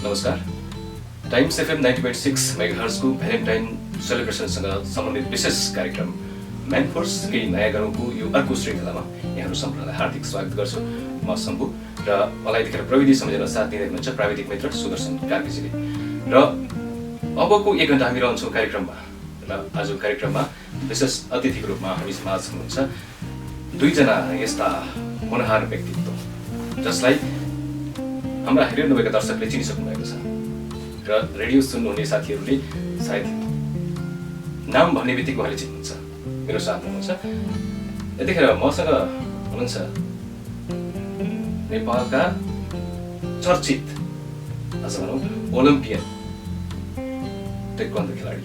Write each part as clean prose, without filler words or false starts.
नमस्कार। Times FM 90.6 मेगाहर्जको Valentine सेलिब्रेसनसँग सम्बन्धित विशेष कार्यक्रम म्यान फोर्स केही नयाँ गरौँको यो अर्को श्रृङ्खलामा यहाँहरू सम्पूर्णलाई हार्दिक स्वागत गर्छु। म शम्भु र मलाई यतिखेर प्रविधि सम्झेर साथ दिँदै हुनुहुन्छ प्राविधिक मित्र सुदर्शन कार्कीजीले। र अबको 1 घण्टा हामी रहन्छौँ कार्यक्रममा र आजको कार्यक्रममा विशेष अतिथिको रूपमा हामी समाज हुनुहुन्छ दुईजना यस्ता होनहार व्यक्तित्व जसलाई हाम्रा रेडियो नभएका दर्शकले चिनिसक्नु भएको छ र रेडियो सुन्नुहुने साथीहरूले सायद नाम भन्ने बित्तिकै उहाँले चिन्नुहुन्छ। मेरो साथ हुनुहुन्छ यतिखेर मसँग हुनुहुन्छ नेपालका चर्चित अझ भनौँ ओलम्पियन ताइक्वान्डो खेलाडी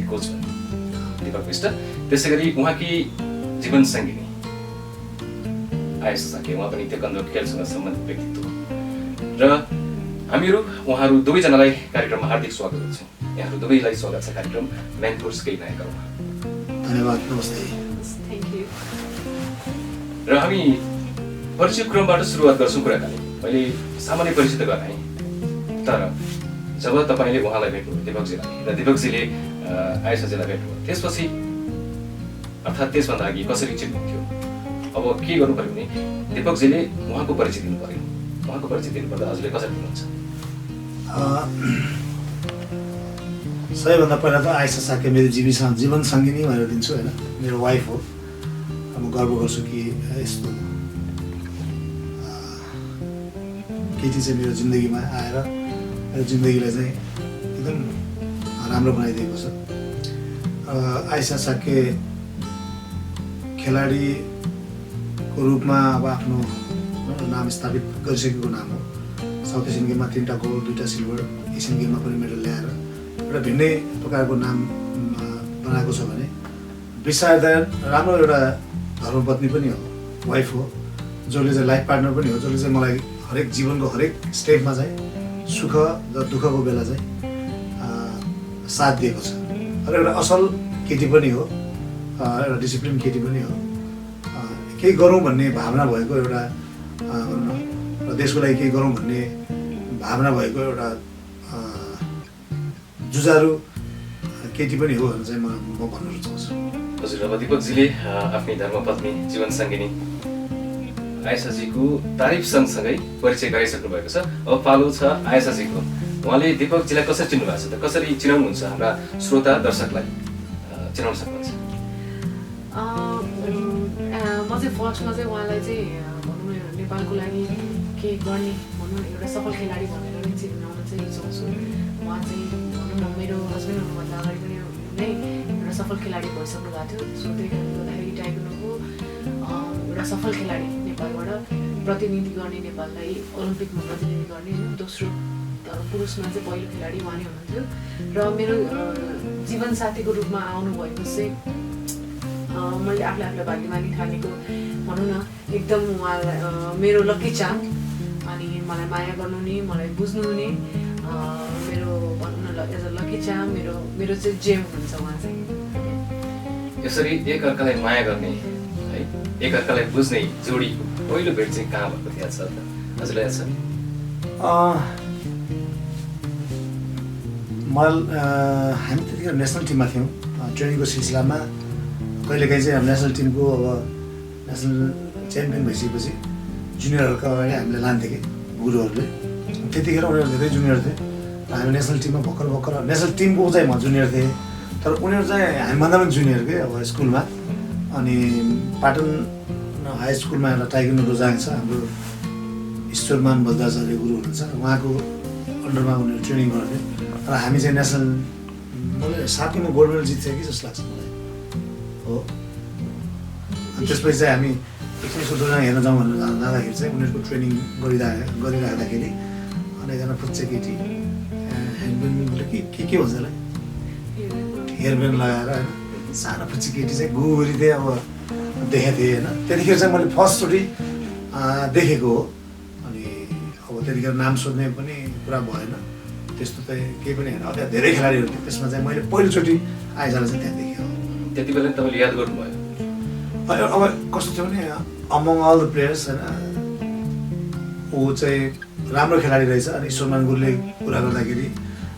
कोच दीपक विष्ट, त्यसै गरी उहाँकी जीवन सङ्गिनी आयशा साके, उहाँ पनि ताइक्वान्डो खेलसँग सम्बन्धित व्यक्तित्व र हामीहरू उहाँहरू दुवैजनालाई कार्यक्रममा हार्दिक स्वागत गर्छौँ। यहाँहरू दुवैलाई स्वागत छ कार्यक्रम म्यान फोर्स केही नयाँ गरौँमा। धन्यवाद, नमस्ते। Thank you. र हामी परिचय क्रमबाट सुरुवात गर्छौँ कुराकानी। मैले सामान्य परिचय त गराएँ, तर जब तपाईँले उहाँलाई भेट्नु दीपकजीलाई र दीपकजीले आयशाजीलाई भेट्नु त्यसपछि अर्थात् त्यसभन्दा अघि कसरी चिन्नुहुन्थ्यो? अब के गर्नु पर्यो भने दीपकजीले उहाँको परिचय दिनु पर्यो। उहाँको परिचय दिनुपर्दा हजुरले कसरी दिनुहुन्छ? सबैभन्दा पहिला त आयशा साके मेरो जीवन सङ्गिनी भनेर दिन्छु होइन, मेरो वाइफ हो। म गर्व गर्छु कि यस्तो केटी चाहिँ मेरो जिन्दगीमा आएर मेरो जिन्दगीलाई चाहिँ एकदम राम्रो बनाइदिएको छ। आयशा साके खेलाडीको रूपमा अब आफ्नो नाम स्थापित गरिसकेको नाम हो। साउथ एसियन गेममा 3टा गोल्ड, 2टा सिल्भर, एसियन गेममा पनि मेडल ल्याएर एउटा भिन्नै प्रकारको नाम बनाएको छ भने विशारदा राम्रो एउटा धर्मपत्नी पनि हो, वाइफ हो, जसले चाहिँ लाइफ पार्टनर पनि हो, जसले चाहिँ मलाई हरेक जीवनको हरेक स्टेपमा चाहिँ सुख र दुःखको बेला चाहिँ साथ दिएको छ। र एउटा असल केटी पनि हो, एउटा डिसिप्लिन केटी पनि हो। केही गरौँ भन्ने भावना भएको एउटा र देशको लागि केही गरौँ भन्ने भावना भएको एउटा जुझारु केटी पनि हो भनेर चाहिँ म भन्न रुचाउँछु। हजुर, अब दीपकजीले आफ्नै धर्मपत्नी जीवन सङ्गिनी आयशाजीको तारिफ सँगसँगै परिचय गराइसक्नु भएको छ। अब पालो छ आयशाजीको। उहाँले दीपकजीलाई कसरी चिन्नु भएको छ त? कसरी चिनाउनुहुन्छ हाम्रा श्रोता दर्शकलाई चिनाउन सक्नुहुन्छ? म चाहिँ फर्स्टमा चाहिँ उहाँलाई चाहिँ भनौँ न नेपालको लागि केही गर्ने भनौँ न एउटा सफल खेलाडी भनेर नै चिनाउन चाहिँ रुचाउँछु। उहाँ चाहिँ भनौँ न मेरो हस्बेन्ड हुनुभन्दा अगाडि पनि नै एउटा सफल खेलाडी भइसक्नु भएको थियो। सो त्यही कारणले गर्दाखेरि ताइक्वान्डोको एउटा सफल खेलाडी नेपालबाट प्रतिनिधि गर्ने, नेपाललाई ओलम्पिकमा प्रतिनिधि गर्ने दोस्रो तर पुरुषमा चाहिँ पहिलो खेलाडी उहाँ नै हुनुहुन्थ्यो। र मेरो जीवनसाथीको रूपमा आउनुभएको चाहिँ मैले आफूलाई भाग्यमानी ठानेको भनौँ न एकदम उहाँलाई मेरो लक्की चाम, अनि मलाई माया गर्नुहुने, मलाई बुझ्नुहुने मेरो भनौँ न एज अ लक्की चाम मेरो चाहिँ जेम हुनुहुन्छ उहाँ चाहिँ। यसरी एकअर्कालाई माया गर्ने है, एकअर्कालाई बुझ्ने जोडीको पहिलो भेट चाहिँ कहाँ भएको थियो? छ हजुरलाई याद छ? हामी त्यतिखेर नेसनल टिममा थियौँ ट्रेनिङको सिलसिलामा। कहिलेकाहीँ चाहिँ हामी नेसनल टिमको अब नेसनल च्याम्पियन भइसकेपछि जुनियरहरूको अगाडि हामीले लान्थ्यो कि गुरुहरूले। त्यतिखेर उनीहरू धेरै जुनियर थिए र हामी नेसनल टिममा भर्खर नेसनल टिमको चाहिँ म जुनियर थिएँ, तर उनीहरू चाहिँ हामीभन्दा पनि जुनियर के अब स्कुलमा। अनि पाटन हाई स्कुलमा एउटा टाइक्वान्डो रोजाङ छ, हाम्रो ईश्वरमान बद्राचार्य गुरु हुनुहुन्छ, उहाँको अन्डरमा उनीहरू ट्रेनिङ गर्थ्यो। र हामी चाहिँ नेसनल मैले 7मा गोल्ड मेडल जित्थ्यो कि जस्तो लाग्छ मलाई हो। अनि त्यसपछि चाहिँ हामी एकछिन रोजाङ हेर्न जाउँ भनेर जाँदाखेरि चाहिँ उनीहरूको ट्रेनिङ गरिराख्दाखेरि अनि एकजना फुच्चे केटी ह्यान्डब्यान्डले के भन्छ त्यसलाई हेयरब्यान्ड लगाएर होइन सानो फुच्ची केटी चाहिँ गोरी थिएँ अब देखेको थिएँ होइन। त्यतिखेर चाहिँ मैले फर्स्टचोटि देखेको हो। अनि अब त्यतिखेर नाम सोध्ने पनि कुरा भएन, त्यस्तो चाहिँ केही पनि होइन। त्यहाँ धेरै खेलाडीहरू थिए, त्यसमा चाहिँ मैले पहिलोचोटि आइजालाई चाहिँ त्यहाँ देखेँ। त्यति बेला तपाईँले याद गर्नुभयो? अब कस्तो थियो भने अमङ अल द प्लेयर्स होइन, ऊ चाहिँ राम्रो खेलाडी रहेछ। अनि ईश्वरमान गुरुले कुरा गर्दाखेरि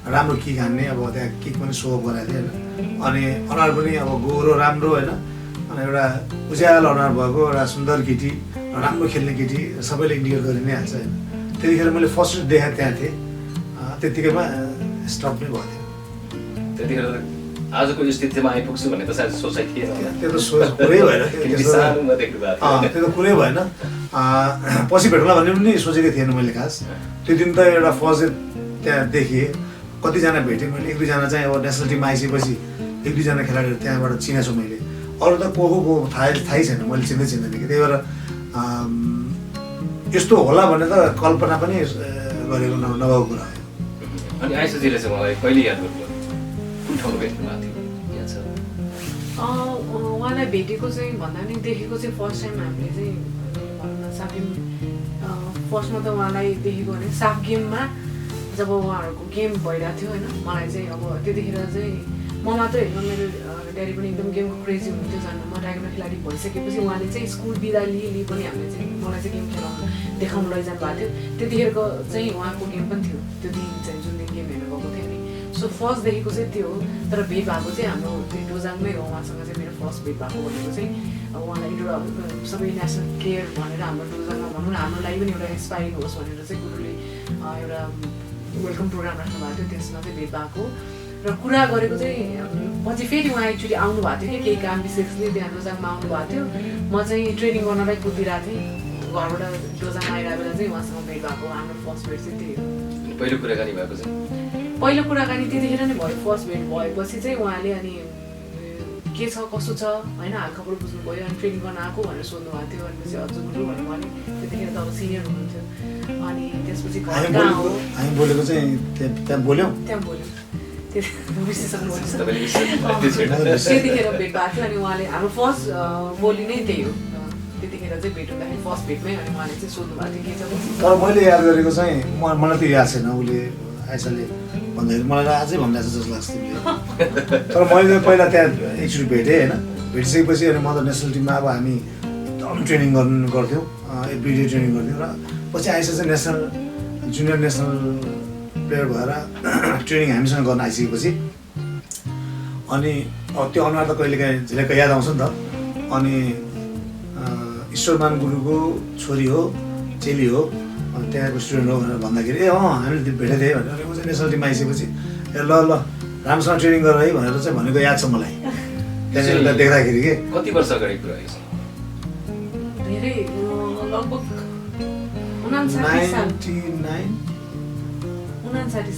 राम्रो किक हान्ने, अब त्यहाँ किक पनि सो अफ गराएको थियो होइन। अनि अनुहार पनि अब गोरो राम्रो होइन, अनि एउटा उज्यालो अनुहार भएको एउटा सुन्दर केटी, राम्रो खेल्ने केटी, सबैले इन्डिकेट गरि नै हाल्छ होइन। त्यतिखेर मैले फर्स्ट देखाएँ त्यहाँ थिएँ, त्यतिकैमा स्टप नै भएको थियो। त्यतिखेर आजको स्थितिमा आइपुग्छु भन्ने त सायद सोचाइ थिएन होला। त्यो त सोच कुरै भएन, सानोमा देख्नु भएको थियो। त्यो त कुरै भएन। पछि भेटौँला भन्ने पनि सोचेको थिएन मैले खास। त्यो दिन त एउटा फर्स्ट त्यहाँ देखिएँ, कतिजना भेटेँ मैले, 1-2 जना चाहिँ अब नेसनल टिममा आइसकेपछि 1-2 जना खेलाडीहरू त्यहाँबाट चिनेको छु मैले। अरू त को थाहै छैन, मैले चिन्दैन कि। त्यही भएर यस्तो होला भन्ने त कल्पना पनि गरेको नभएको कुरा हो। अनि आइसाजीले चाहिँ मलाई कहिले याद गर्नुभयो, कुन ठाउँमा भेट्नु भएको थियो याद छ? उहाँलाई भेटेको चाहिँ भन्दा नि देखेको चाहिँ फर्स्ट टाइम हामीले चाहिँ भनौँ न साफ गेम, फर्स्टमा त उहाँलाई देखेको भने साफ गेममा जब उहाँहरूको गेम भइरहेको थियो होइन। मलाई चाहिँ अब त्यतिखेर चाहिँ म मात्रै होइन, मेरो ड्याडी पनि एकदम गेमको क्रेजी हुनुहुन्थ्यो। झन् म डायगोनल खेलाडी भइसकेपछि उहाँले चाहिँ स्कुल बिदा लिई पनि हामीले चाहिँ मलाई चाहिँ गेम खेलाउनु देखाउनु लैजानु भएको थियो। त्यतिखेरको चाहिँ उहाँको गेम पनि थियो त्यो दिन चाहिँ, जुन दिन गेम हेर्नु गएको थियो नि। सो फर्स्टदेखिको चाहिँ त्यो हो। तर भेट भएको चाहिँ हाम्रो त्यो डोजाङमै हो। उहाँसँग चाहिँ मेरो फर्स्ट भेट भएको भनेको चाहिँ अब उहाँलाई सबै नेसनल प्लेयर भनेर हाम्रो डोजाङमा भनौँ न, हाम्रो लागि पनि एउटा इन्सपायरिङ होस् भनेर चाहिँ गुरुले एउटा वेलकम प्रोग्राम राख्नु भएको थियो, त्यसमा चाहिँ भेट भएको र कुरा गरेको चाहिँ पछि फेरि उहाँ एक्चुली आउनु भएको थियो कि केही काम विशेषले त्यहाँ डोजाङमा आउनु भएको थियो। म चाहिँ ट्रेनिङ गर्नलाई कुदिरहेको थिएँ, घरबाट डोजाङमा आइरहेको बेला चाहिँ उहाँसँग भेट भएको। हाम्रो फर्स्ट भेट चाहिँ त्यही हो। पहिलो कुराकानी भएको चाहिँ पहिलो कुराकानी त्यतिखेर नै भयो। फर्स्ट भेट भएपछि चाहिँ उहाँले अनि के छ कसो छ होइन हालखबर बुझ्नुभयो। अनि ट्रेनिङ गर्न आएको भनेर सोध्नु भएको थियो। अनि चाहिँ हजुर गुरु भन्नु उहाँले त्यतिखेर त अब सिनियर हुनुहुन्थ्यो। अनि त्यसपछि घर कहाँ हो हामी बोलेको चाहिँ त्यहाँ बोल्यौँ, त्यहाँ बोल्यौँ, त्यतिखेर भेट भएको थियो। अनि उहाँले हाम्रो फर्स्ट बोली नै त्यही हो। त्यतिखेर चाहिँ भेट हुँदाखेरि फर्स्ट भेटमै अनि उहाँले चाहिँ सोध्नु भएको थियो के छ। तर मैले याद गरेको चाहिँ मलाई त्यो याद छैन। उसले आइसाले भन्दाखेरि मलाई अझै भनिरहेको छ जस्तो लाग्छ तिमीले। तर मैले पहिला त्यहाँ एकचोटि भेटेँ होइन। भेटिसकेपछि अनि म त नेसनल टिममा अब हामी एकदम ट्रेनिङ गर्थ्यौँ, एभ्रिडे ट्रेनिङ गर्थ्यौँ। र पछि आइसा चाहिँ नेसनल जुनियर नेसनल प्लेयर भएर ट्रेनिङ हामीसँग गर्न आइसकेपछि अनि त्यो अनुहार त कहिलेकाहीँ झिलेको याद आउँछ नि त। अनि ईश्वरमान गुरुको छोरी हो, चेली हो, अनि त्यहाँको स्टुडेन्ट हो भनेर भन्दाखेरि हामीले भेटेको थिएँ भनेर ऊ चाहिँ नेसनल टिममा आइसकेपछि ल राम्रोसँग ट्रेनिङ गर है भनेर चाहिँ भनेको याद छ मलाई त्यहाँनिर देख्दाखेरि। के कति वर्ष अगाडि कुरा हो? धेरै लगभग 59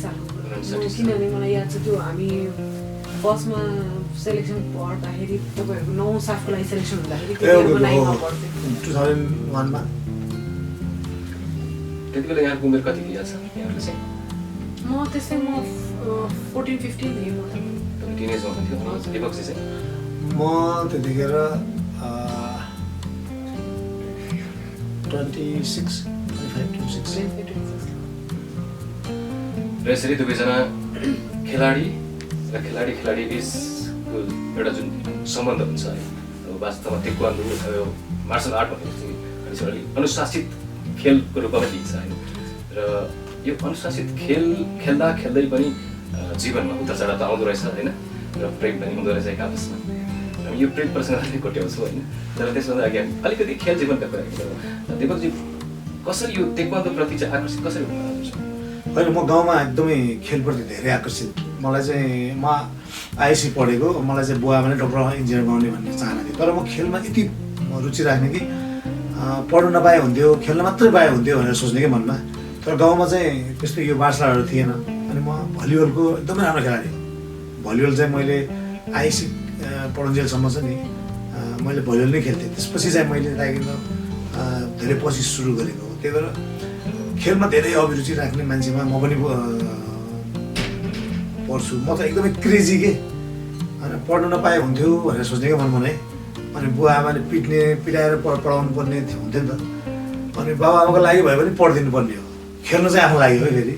सालको किनभने मलाई याद छ त्यो हामी फर्स्टमा सेलेक्सन पढ्दाखेरि तपाईँहरूको 9 सालको लागि सेलेक्सन हुँदाखेरि 2001मा। त्यति बेला यहाँको उमेर कति याद छ यहाँले चाहिँ? म त्यस्तै 14-15 थिएँ। म तपाईँ टिनेजमा हुन्थ्यो। दीपक चाहिँ म त्यतिखेर 26 र यसरी दुवैजना खेलाडी र खेलाडी बिचको एउटा जुन सम्बन्ध हुन्छ है, अब वास्तवमा ताइक्वान्डो मार्सल आर्ट भनेको चाहिँ अलिक अनुशासित खेलको रूपमा पनि लिन्छ होइन। र यो अनुशासित खेल खेल्दै पनि जीवनमा उतार चढाव त आउँदो रहेछ होइन। र प्रेम पनि हुँदो रहेछ एक आपसमा। हामी यो प्रेम प्रसङ्गलाई कोट्याउँछौँ होइन। तर त्यसभन्दा अघि हामी अलिकति खेल जीवनका कुरा गरौँ। दीपकजी कसरी यो ताइक्वान्डोप्रति चाहिँ आकर्षित कसरी हुनुहुन्छ? होइन, म गाउँमा एकदमै खेलप्रति धेरै आकर्षित। मलाई चाहिँ म आइएससी पढेको, मलाई चाहिँ बुवा भने डक्टर इन्जिनियर बनाउने भन्ने चाहना थियो। तर म खेलमा यति रुचि राख्ने कि पढ्नु नपाए हुन्थ्यो, खेल्न मात्रै पाए हुन्थ्यो भनेर सोच्ने कि मनमा। तर गाउँमा चाहिँ त्यस्तो यो मार्सल आर्टहरू थिएन। अनि म भलिबलको एकदमै राम्रो खेलाडी हो। भलिबल चाहिँ मैले आइएससी पढुन्जेलसम्म चाहिँ नि मैले भलिबल नै खेल्थेँ। त्यसपछि चाहिँ मैले ताइक्वान्डो धेरै पछि सुरु गरेको हो। त्यही भएर खेलमा धेरै अभिरुचि राख्ने मान्छेमा म पनि पढ्छु। म त एकदमै क्रेजी के होइन, पढ्नु नपाए हुन्थ्यो भनेर सोच्ने क्या मनमा नै। अनि बुवा आमाले पिटाएर पढाउनु पर्ने हुन्थ्यो नि त। अनि बाबा आमाको लागि भए पनि पढिदिनु पर्ने हो, खेल्नु चाहिँ आफ्नो लागि हो फेरि।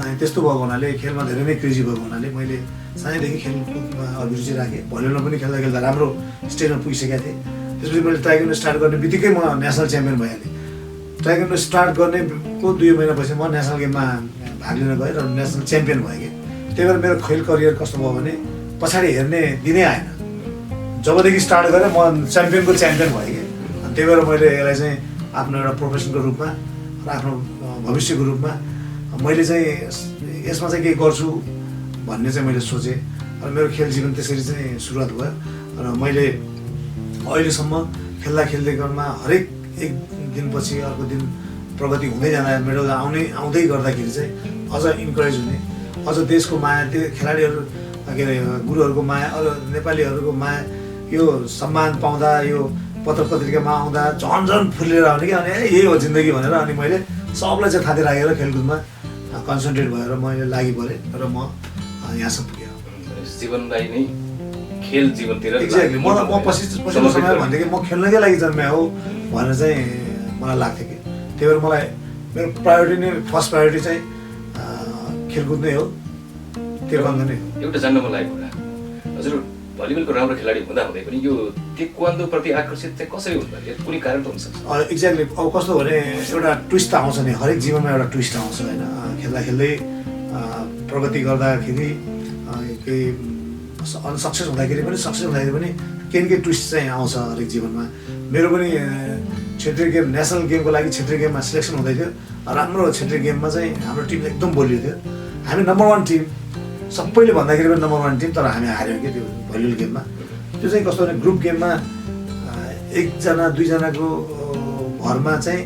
अनि त्यस्तो भएको हुनाले खेलमा धेरै नै क्रेजी भएको हुनाले मैले सानैदेखि खेलकुदमा अभिरुचि राखेँ। भलिबलमा पनि खेल्दा खेल्दा राम्रो स्टेजमा पुगिसकेको थिएँ। त्यसपछि मैले ताइक्वान्डो स्टार्ट गर्ने बित्तिकै म नेसनल च्याम्पियन भइहालेँ। ताइक्वान्डो स्टार्ट गर्नेको 2 महिनापछि म नेसनल गेममा भाग लिन गएँ र नेसनल च्याम्पियन भएँ कि त्यही भएर मेरो खेल करियर कस्तो भयो भने पछाडि हेर्ने दिनै आएन जबदेखि स्टार्ट गरेँ म च्याम्पियनको च्याम्पियन भएँ कि अनि त्यही भएर मैले यसलाई चाहिँ आफ्नो एउटा प्रोफेसनको रूपमा र आफ्नो भविष्यको रूपमा मैले चाहिँ यसमा चाहिँ केही गर्छु भन्ने चाहिँ मैले सोचेँ र मेरो खेल जीवन त्यसरी चाहिँ सुरुवात भयो र मैले अहिलेसम्म खेल्दै क्रममा हरेक एक दिनपछि अर्को दिन प्रगति हुँदै जाँदा मेडल आउँदै गर्दाखेरि चाहिँ अझ इन्करेज हुने अझ देशको माया त्यो खेलाडीहरू के अरे गुरुहरूको माया अरू नेपालीहरूको माया यो सम्मान पाउँदा यो पत्र पत्रिकामा आउँदा झन् फुलेर आउने कि अनि यही हो जिन्दगी भनेर अनि मैले सबलाई चाहिँ थाती राखेर खेलकुदमा कन्सन्ट्रेट भएर मैले लागि परेँ र म यहाँसम्म पुगेँ जीवनलाई नै खेल जीवनतिर एक्ज्याक्टली म पछिल्लो समय भनेदेखि म खेल्नकै लागि जन्मे हो भनेर चाहिँ मलाई लाग्थ्यो कि त्यही भएर मलाई मेरो प्रायोरिटी नै फर्स्ट प्रायोरिटी चाहिँ खेलकुद नै हो त्यो गर्नु नै हो एउटा जान्न मन लागेको कुरा हजुर भलिबलको राम्रो खेलाडी हुँदा हुँदै पनि यो ताइक्वान्डो प्रति आकर्षित चाहिँ कसरी हुँदैन कुनै कारण त हुनसक्छ एक्ज्याक्टली अब कस्तो भने एउटा ट्विस्ट आउँछ नि हरेक जीवनमा एउटा ट्विस्ट आउँछ होइन खेल्दै प्रगति गर्दाखेरि केही सक्सेस हुँदाखेरि पनि केही न केही ट्विस्ट चाहिँ आउँछ हरेक जीवनमा मेरो पनि क्षेत्रीय गेम नेसनल गेमको लागि क्षेत्रीय गेममा सिलेक्सन हुँदै थियो राम्रो क्षेत्रीय गेममा चाहिँ हाम्रो टिम एकदम बलियो थियो हामी नम्बर 1 टिम सबैले भन्दाखेरि पनि नम्बर 1 टिम तर हामी हार्यौँ कि त्यो भलिबल गेममा त्यो चाहिँ कस्तो भने ग्रुप गेममा 1 जना 2 जनाको भरमा चाहिँ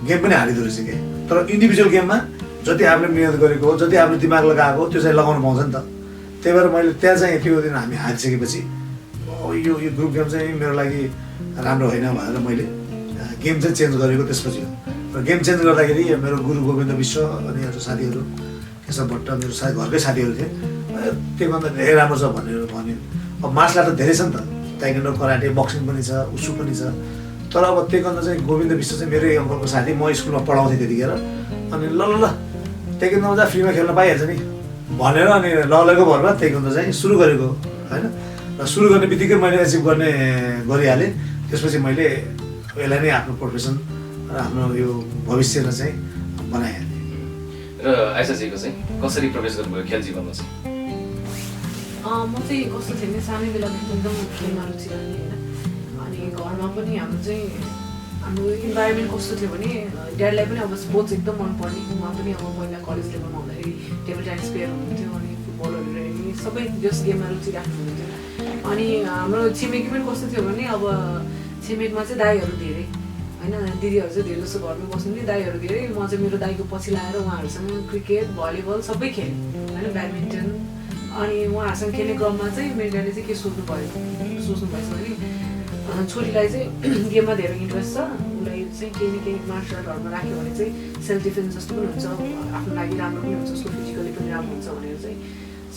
गेम पनि हारिदो रहेछ कि तर इन्डिभिजुअल गेममा जति आफूले मिहिनेत गरेको हो जति आफूले दिमाग लगाएको हो त्यो चाहिँ लगाउनु पाउँछ नि त त्यही भएर मैले त्यहाँ चाहिँ त्यो दिन हामी हारिसकेपछि यो ग्रुप गेम चाहिँ मेरो लागि राम्रो होइन भनेर मैले गेम चाहिँ चेन्ज गरेको त्यसपछि हो र गेम चेन्ज गर्दाखेरि मेरो गुरु गोविन्द विश्व अनि अरू साथीहरू केशव भट्ट मेरो घरकै साथीहरू थिए त्योभन्दा धेरै राम्रो छ भनेर भन्यो अब मार्सल आर्ट त धेरै छ नि त ताइक्वान्डो कराटे बक्सिङ पनि छ उसु पनि छ तर अब ताइक्वान्डो चाहिँ गोविन्द विश्व चाहिँ मेरै अङ्कलको साथी म स्कुलमा पढाउँथेँ त्यतिखेर अनि ल ताइक्वान्डोमा चाहिँ फ्रीमा खेल्न पाइहाल्छ नि भनेर अनि लगेको भरमा ताइक्वान्डो चाहिँ सुरु गरेको होइन र सुरु गर्ने बित्तिकै मैले एचिभ गरिहालेँ त्यसपछि मैले यसलाई नै आफ्नो प्रोफेसन र आफ्नो यो भविष्यलाई चाहिँ बनाइहालेँ र आइसाजीको चाहिँ कसरी प्रवेश गर्नुभयो खेल जीवनमा चाहिँ म चाहिँ कस्तो थिएँ भने सानै बेलादेखि एकदम खेलमा रुचि राख्ने होइन अनि घरमा पनि हाम्रो इन्भाइरोमेन्ट कस्तो थियो भने ड्याडलाई पनि अब स्पोर्ट्स एकदम मनपर्ने उहाँ पनि अब पहिला कलेज लेभलमा हुँदाखेरि टेबल टेनिस प्लेयर हुनुहुन्थ्यो अनि फुटबलहरू हेर्ने सबै जस गेममा रुचि राख्नुहुन्थ्यो अनि हाम्रो छिमेकी पनि कस्तो थियो भने अब छिमेकमा चाहिँ दाईहरू धेरै होइन दिदीहरू चाहिँ धेरै जस्तो घरमै बस्नुहुन्थ्यो दाईहरू धेरै म चाहिँ मेरो दाईको पछि लगाएर उहाँहरूसँग क्रिकेट भलिबल सबै खेलेँ होइन ब्याडमिन्टन अनि उहाँहरूसँग खेल्ने क्रममा चाहिँ मेरो ड्याडले चाहिँ के सोच्नु भएछ भने छोरीलाई चाहिँ गेममा धेरै इन्ट्रेस्ट छ उसलाई चाहिँ केही न केही मार्सल आर्टहरूमा राख्यो भने चाहिँ सेल्फ डिफेन्स जस्तो पनि हुन्छ आफ्नो लागि राम्रो पनि हुन्छ उसको फिजिकली पनि राम्रो हुन्छ भनेर चाहिँ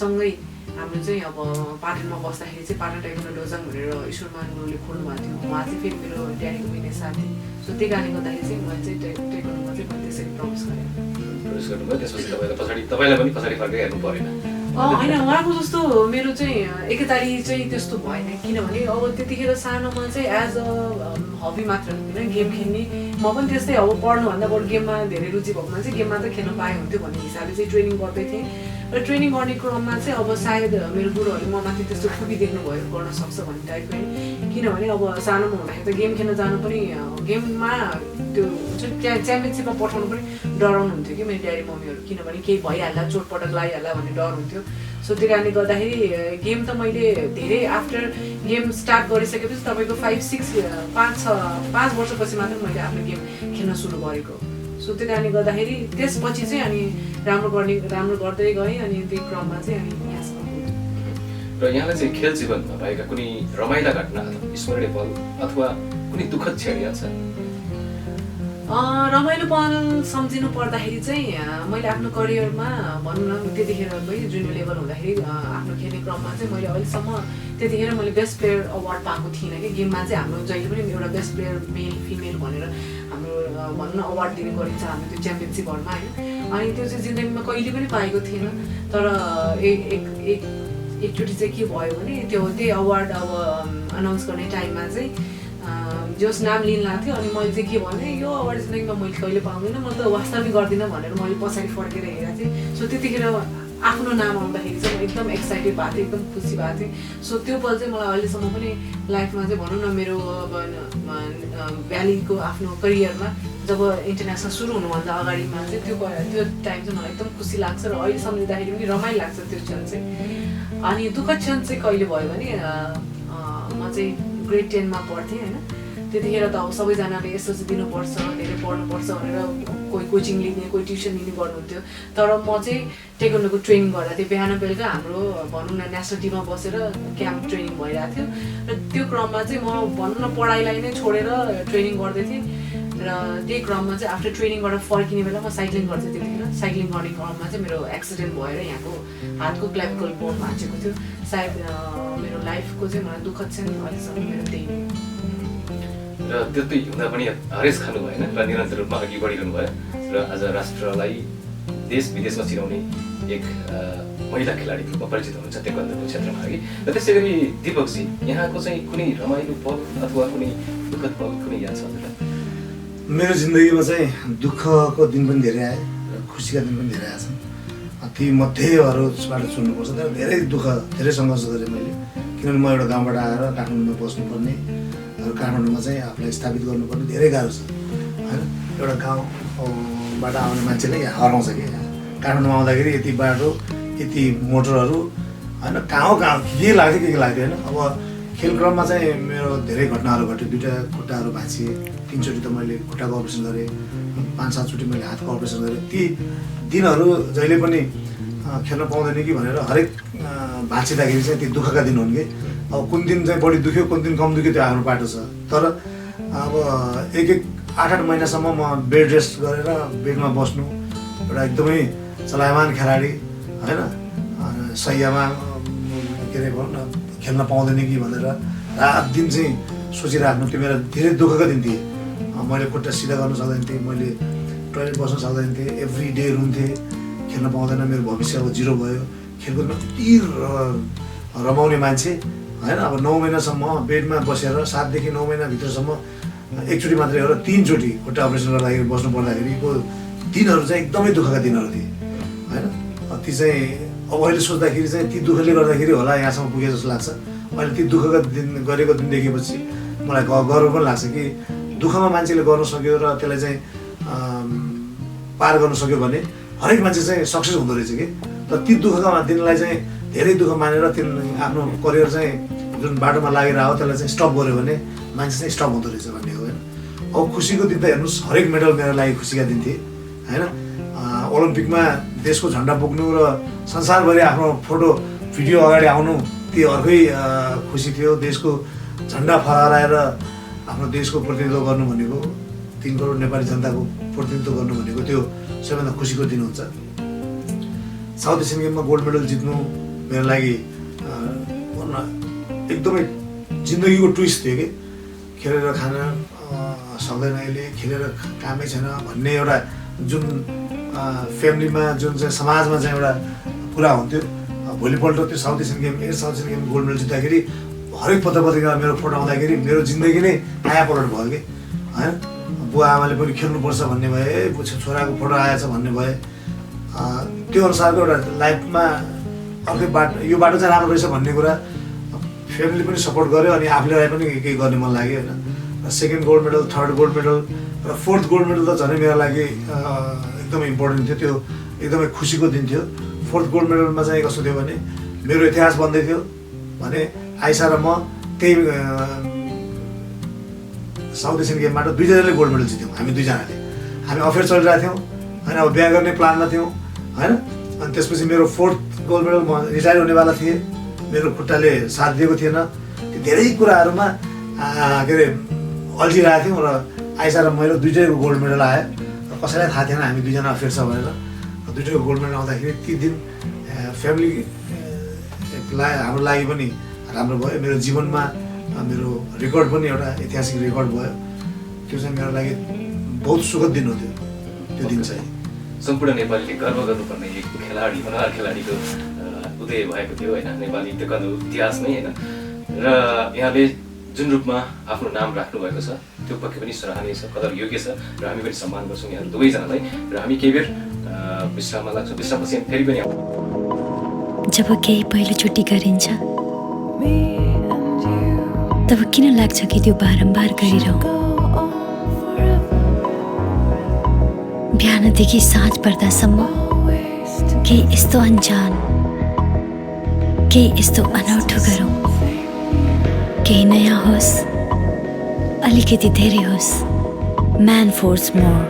सँगै हाम्रो चाहिँ अब पाटनमा बस्दाखेरि चाहिँ पाटन टाइपको डोजाङ भनेर ईश्वरमान गुरुले खोल्नु भएको थियो उहाँ चाहिँ फेरि मेरो ड्याडीको मिल्ने साथी सो त्यही कारणले गर्दाखेरि चाहिँ मैले चाहिँ ताइक्वान्डोमा चाहिँ मैले त्यसरी प्रवेश गरेँ गर्नुभयो त्यसपछि तपाईँलाई पनि पछाडि फर्केर हेर्नु परेन होइन उहाँको जस्तो मेरो चाहिँ एकैतारी चाहिँ त्यस्तो भएन किनभने अब त्यतिखेर सानोमा चाहिँ एज अ हबी मात्र होइन गेम खेल्ने म पनि त्यस्तै अब पढ्नुभन्दा बरु गेममा धेरै रुचि भएको मान्छे गेममा चाहिँ खेल्न पाए हुन्थ्यो भन्ने हिसाबले चाहिँ ट्रेनिङ गर्दै थिएँ र ट्रेनिङ गर्ने क्रममा चाहिँ अब सायद मेरो गुरुहरूले म माथि त्यस्तो खुबी देख्नुभयो गर्न सक्छ भन्ने टाइपको किनभने अब सानोमा हुँदाखेरि त गेम खेल्न जानु पनि गेममा त्यो च्याम्पियनसिपमा पठाउनु पनि डराउनु हुन्थ्यो कि मेरो ड्याडी मम्मीहरू किनभने केही भइहाल्ला चोटपटक लगाइहाल्ला भन्ने डर हुन्थ्यो सो त्यो कारणले गर्दाखेरि गेम त मैले धेरै आफ्टर गेम स्टार्ट गरिसकेपछि तपाईँको 5 वर्षपछि मात्र मैले आफ्नो गेम खेल्न सुरु गरेको सो त्यो कारणले गर्दाखेरि त्यसपछि चाहिँ अनि राम्रो गर्दै गएँ अनि त्यही क्रममा चाहिँ अनि यहाँसम्म र यहाँलाई चाहिँ खेल जीवनमा भएका कुनै रमाइला घटना स्मरणीय पल अथवा कुनै दुःखद क्षण याद छ रमाइलो पल सम्झिनु पर्दाखेरि चाहिँ मैले आफ्नो करियरमा भनौँ न त्यतिखेर जुनियर लेभल हुँदाखेरि आफ्नो खेल्ने क्रममा चाहिँ मैले अहिलेसम्म त्यतिखेर मैले बेस्ट प्लेयर अवार्ड पाएको थिइनँ कि गेममा चाहिँ हाम्रो जहिले पनि एउटा बेस्ट प्लेयर मेल फिमेल भनेर हाम्रो भनौँ न अवार्ड दिने गरिन्छ हाम्रो त्यो च्याम्पियनसिपहरूमा होइन अनि त्यो चाहिँ जिन्दगीमा कहिले पनि पाएको थिएन तर एकचोटि चाहिँ के भयो भने त्यही अवार्ड अब अनाउन्स गर्ने टाइममा चाहिँ जस नाम लिन लाग्थ्यो अनि मैले चाहिँ के भने यो अवार्ड जिन्दगीमा मैले कहिले पाउँदैन म त वास्तवमै गर्दिनँ भनेर मैले पछाडि फर्केर हेरेको थिएँ। सो त्यतिखेर आफ्नो नाम आउँदाखेरि चाहिँ म एकदम एक्साइटेड भएको थिएँ, एकदम खुसी भएको थिएँ। सो त्यो पल चाहिँ मलाई अहिलेसम्म पनि लाइफमा चाहिँ भनौँ न मेरो अब भ्यालीको आफ्नो करियरमा जब इन्टरनेसनल सुरु हुनुभन्दा अगाडिमा चाहिँ त्यो टाइम चाहिँ मलाई एकदम खुसी लाग्छ र अहिले सम्झिँदाखेरि पनि रमाइलो लाग्छ त्यो क्षण चाहिँ। अनि दुःखद क्षण चाहिँ कहिले भयो भने म चाहिँ ग्रेड 10मा पढ्थेँ होइन। त्यतिखेर त अब सबैजनाले एसएलसी दिनुपर्छ, धेरै पढ्नुपर्छ भनेर कोही कोचिङ लिने, कोही ट्युसन लिने गर्नुहुन्थ्यो। तर म चाहिँ टेक्वान्डोको ट्रेनिङ गर्दा थिएँ। बिहान बेलुका हाम्रो भनौँ न नेसनल टिममा बसेर क्याम्प ट्रेनिङ भइरहेको थियो र त्यो क्रममा चाहिँ म भनौँ न पढाइलाई नै छोडेर ट्रेनिङ गर्दै थिएँ। र त्यही क्रममा चाहिँ आफ्टर ट्रेनिङ गरेर फर्किने बेला म साइक्लिङ गर्थेँ। त्यतिखेर साइक्लिङ गर्ने क्रममा चाहिँ मेरो एक्सिडेन्ट भएर यहाँको हातको क्ल्याभिकल बोन भाँचेको थियो। सायद मेरो लाइफको चाहिँ मलाई दुःखद चाहिँ अहिलेसम्म मेरो त्यही नै। र त्यति हुँदा पनि हरेस खानु भएन र निरन्तर रूपमा अघि बढिरहनु भयो र आज राष्ट्रलाई देश विदेशमा चिनाउने एक महिला खेलाडीको रूपमा परिचित हुनुहुन्छ टेक्वान्डोको क्षेत्रमा अघि। र त्यसै गरी दीपकजी यहाँको चाहिँ कुनै रमाइलो पल अथवा कुनै दुःखद पल कुनै याद छ त? मेरो जिन्दगीमा चाहिँ दुःखको दिन पनि धेरै आए र खुसीका दिन पनि धेरै आएछन्। ती मध्येहरूबाट चुन्नुपर्छ। तर धेरै दुःख, धेरै सङ्घर्ष गरेँ मैले, किनभने म एउटा गाउँबाट आएर काठमाडौँमा बस्नुपर्ने र काठमाडौँमा चाहिँ आफूलाई स्थापित गर्नुपर्ने धेरै गाह्रो छ होइन। एउटा गाउँबाट आउने मान्छेले यहाँ हराउँछ कि काठमाडौँमा आउँदाखेरि यति बाटो, यति मोटरहरू होइन, कहाँ के लाग्थ्यो के लाग्थ्यो होइन। अब खेलक्रममा चाहिँ मेरो धेरै घटनाहरू घट्यो। 2टा खुट्टाहरू भाँचिए, 3चोटि त मैले खुट्टाको अपरेसन गरेँ, 5-7 चोटि मैले हातको अपरेसन गरेँ। ती दिनहरू जहिले पनि खेल्न पाउँदैन कि भनेर हरेक भाँचिँदाखेरि चाहिँ ती दुःखका दिन हुन् कि। अब कुन दिन चाहिँ बढी दुख्यो, कुन दिन कम दुख्यो त्यो आफ्नो बाटो छ। तर अब 1-8 महिनासम्म म बेड रेस्ट गरेर बेडमा बस्नु, एउटा एकदमै चलायमान खेलाडी होइन, सैयामा के अरे भनौँ न खेल्न पाउँदैन कि भनेर रात दिन चाहिँ सोचिराख्नु, त्यो मेरो धेरै दुःखका दिन थिए। मैले खुट्टा सिधा गर्न सक्दैन थिएँ, मैले टोइलेट बस्न सक्दैन थिएँ, एभ्री डे रुन्थेँ, खेल्न पाउँदैन, मेरो भविष्य अब 0 भयो। खेलकुदमा यति रमाउने मान्छे होइन। अब 9 महिनासम्म बेडमा बसेर 7देखि 9 महिनाभित्रसम्म एकचोटि मात्रै हो र 3चोटि खुट्टा अपरेसन गर्दाखेरि बस्नु पर्दाखेरिको दिनहरू चाहिँ एकदमै दुःखका दिनहरू थिए होइन। ती चाहिँ अब अहिले सोच्दाखेरि चाहिँ ती दुःखले गर्दाखेरि होला यहाँसम्म पुगे जस्तो लाग्छ। अहिले ती दुःखका दिन गरेको दिन देखेपछि मलाई गर्व पनि लाग्छ कि दुःखमा मान्छेले गर्न सक्यो र त्यसलाई चाहिँ पार गर्न सक्यो भने हरेक मान्छे चाहिँ सक्सेस हुँदो रहेछ कि। तर ती दुःखका दिनलाई चाहिँ धेरै दुःख मानेर आफ्नो करियर चाहिँ जुन बाटोमा लागेर आयो त्यसलाई चाहिँ स्टप गऱ्यो भने मान्छे चाहिँ स्टप हुँदो रहेछ भन्ने हो होइन। अब खुसीको दिन त हेर्नुहोस्, हरेक मेडल मेरो लागि खुसीका दिन थिए होइन। ओलम्पिकमा देशको झन्डा बोक्नु र संसारभरि आफ्नो फोटो भिडियो अगाडि आउनु त्यो अर्कै खुसी थियो। देशको झन्डा फहराएर आफ्नो देशको प्रतिनिधित्व गर्नु भनेको, 3 करोड नेपाली जनताको प्रतिनिधित्व गर्नु भनेको त्यो सबैभन्दा खुसीको दिन हुन्छ। साउथ एसियन गेममा गोल्ड मेडल जित्नु मेरो लागि एकदमै जिन्दगीको ट्विस्ट थियो कि। खेलेर खान सक्दैन अहिले, खेलेर कामै छैन भन्ने एउटा जुन फ्यामिलीमा जुन चाहिँ समाजमा चाहिँ एउटा कुरा हुन्थ्यो, भोलिपल्ट त्यो South Asian game gold medal जित्दाखेरि हरेक पत्रिकामा मेरो फोटो आउँदाखेरि मेरो जिन्दगी नै आया पलट भयो कि होइन। बुवा आमाले पनि खेल्नुपर्छ भन्ने भए, छोराको फोटो आएछ भन्ने भए, त्यो अनुसारको एउटा लाइफमा अर्कै बाटो, यो बाटो चाहिँ राम्रो रहेछ भन्ने कुरा फ्यामिली पनि सपोर्ट गर्यो अनि आफूलाई पनि केही गर्ने मन लाग्यो होइन। र 2nd gold medal, 3rd gold medal र 4th गोल्ड मेडल त झन् मेरो लागि एकदमै इम्पोर्टेन्ट थियो। त्यो एकदमै खुसीको दिन थियो। 4th गोल्ड मेडलमा चाहिँ कस्तो थियो भने मेरो इतिहास बन्दै थियो भने आइसा र म त्यही साउथ एसियन गेमबाट 2जनाले गोल्ड मेडल जित्यौँ। हामी 2जनाले, हामी अफेयर चलिरहेको थियौँ होइन। अब बिहा गर्ने प्लानमा थियौँ होइन। अनि त्यसपछि मेरो 4th गोल्ड मेडल म रिटायर हुनेवाला थिएँ, मेरो खुट्टाले साथ दिएको थिएन। त्यो धेरै कुराहरूमा के अरे अल्झिरहेको थियौँ र आइसा र मेरो 2टैको गोल्ड मेडल आयो। कसैलाई थाहा थिएन हामी 2जना अफेयर छ भनेर। 2टैको गोल्ड मेडल आउँदाखेरि ती दिन फ्यामिलीलाई हाम्रो लागि पनि राम्रो भयो। मेरो जीवनमा मेरो रेकर्ड पनि एउटा ऐतिहासिक रेकर्ड भयो। त्यो चाहिँ मेरो लागि बहुत सुखद दिन हो त्यो दिन चाहिँ। सम्पूर्ण नेपालीले गर्व गर्नुपर्ने एक खेलाडी, मनोहर खेलाडीको उदय भएको थियो होइन नेपाली टेक्वान्डो इतिहासमै होइन। र यहाँले जुन रूपमा आफ्नो नाम राख्नुभएको छ त्यो पक्कै पनि सराहनीय छ, कदर योग्य छ र हामी पनि सम्मान गर्छौँ यहाँहरू दुवैजनालाई। र हामी केही बेर विश्राममा लाग्छौँ, विश्रामपछि हामी फेरि पनि जब केही पहिलोचोटि गरिन्छ तब किन लाग्छ कि त्यो बारम्बार गरिरहँ? बिहानदेखि साँझ पर्दासम्म केही यस्तो अनजान, केही यस्तो अनौठो गरौँ, केही नयाँ होस्, अलिकति धेरै होस्। Man Force More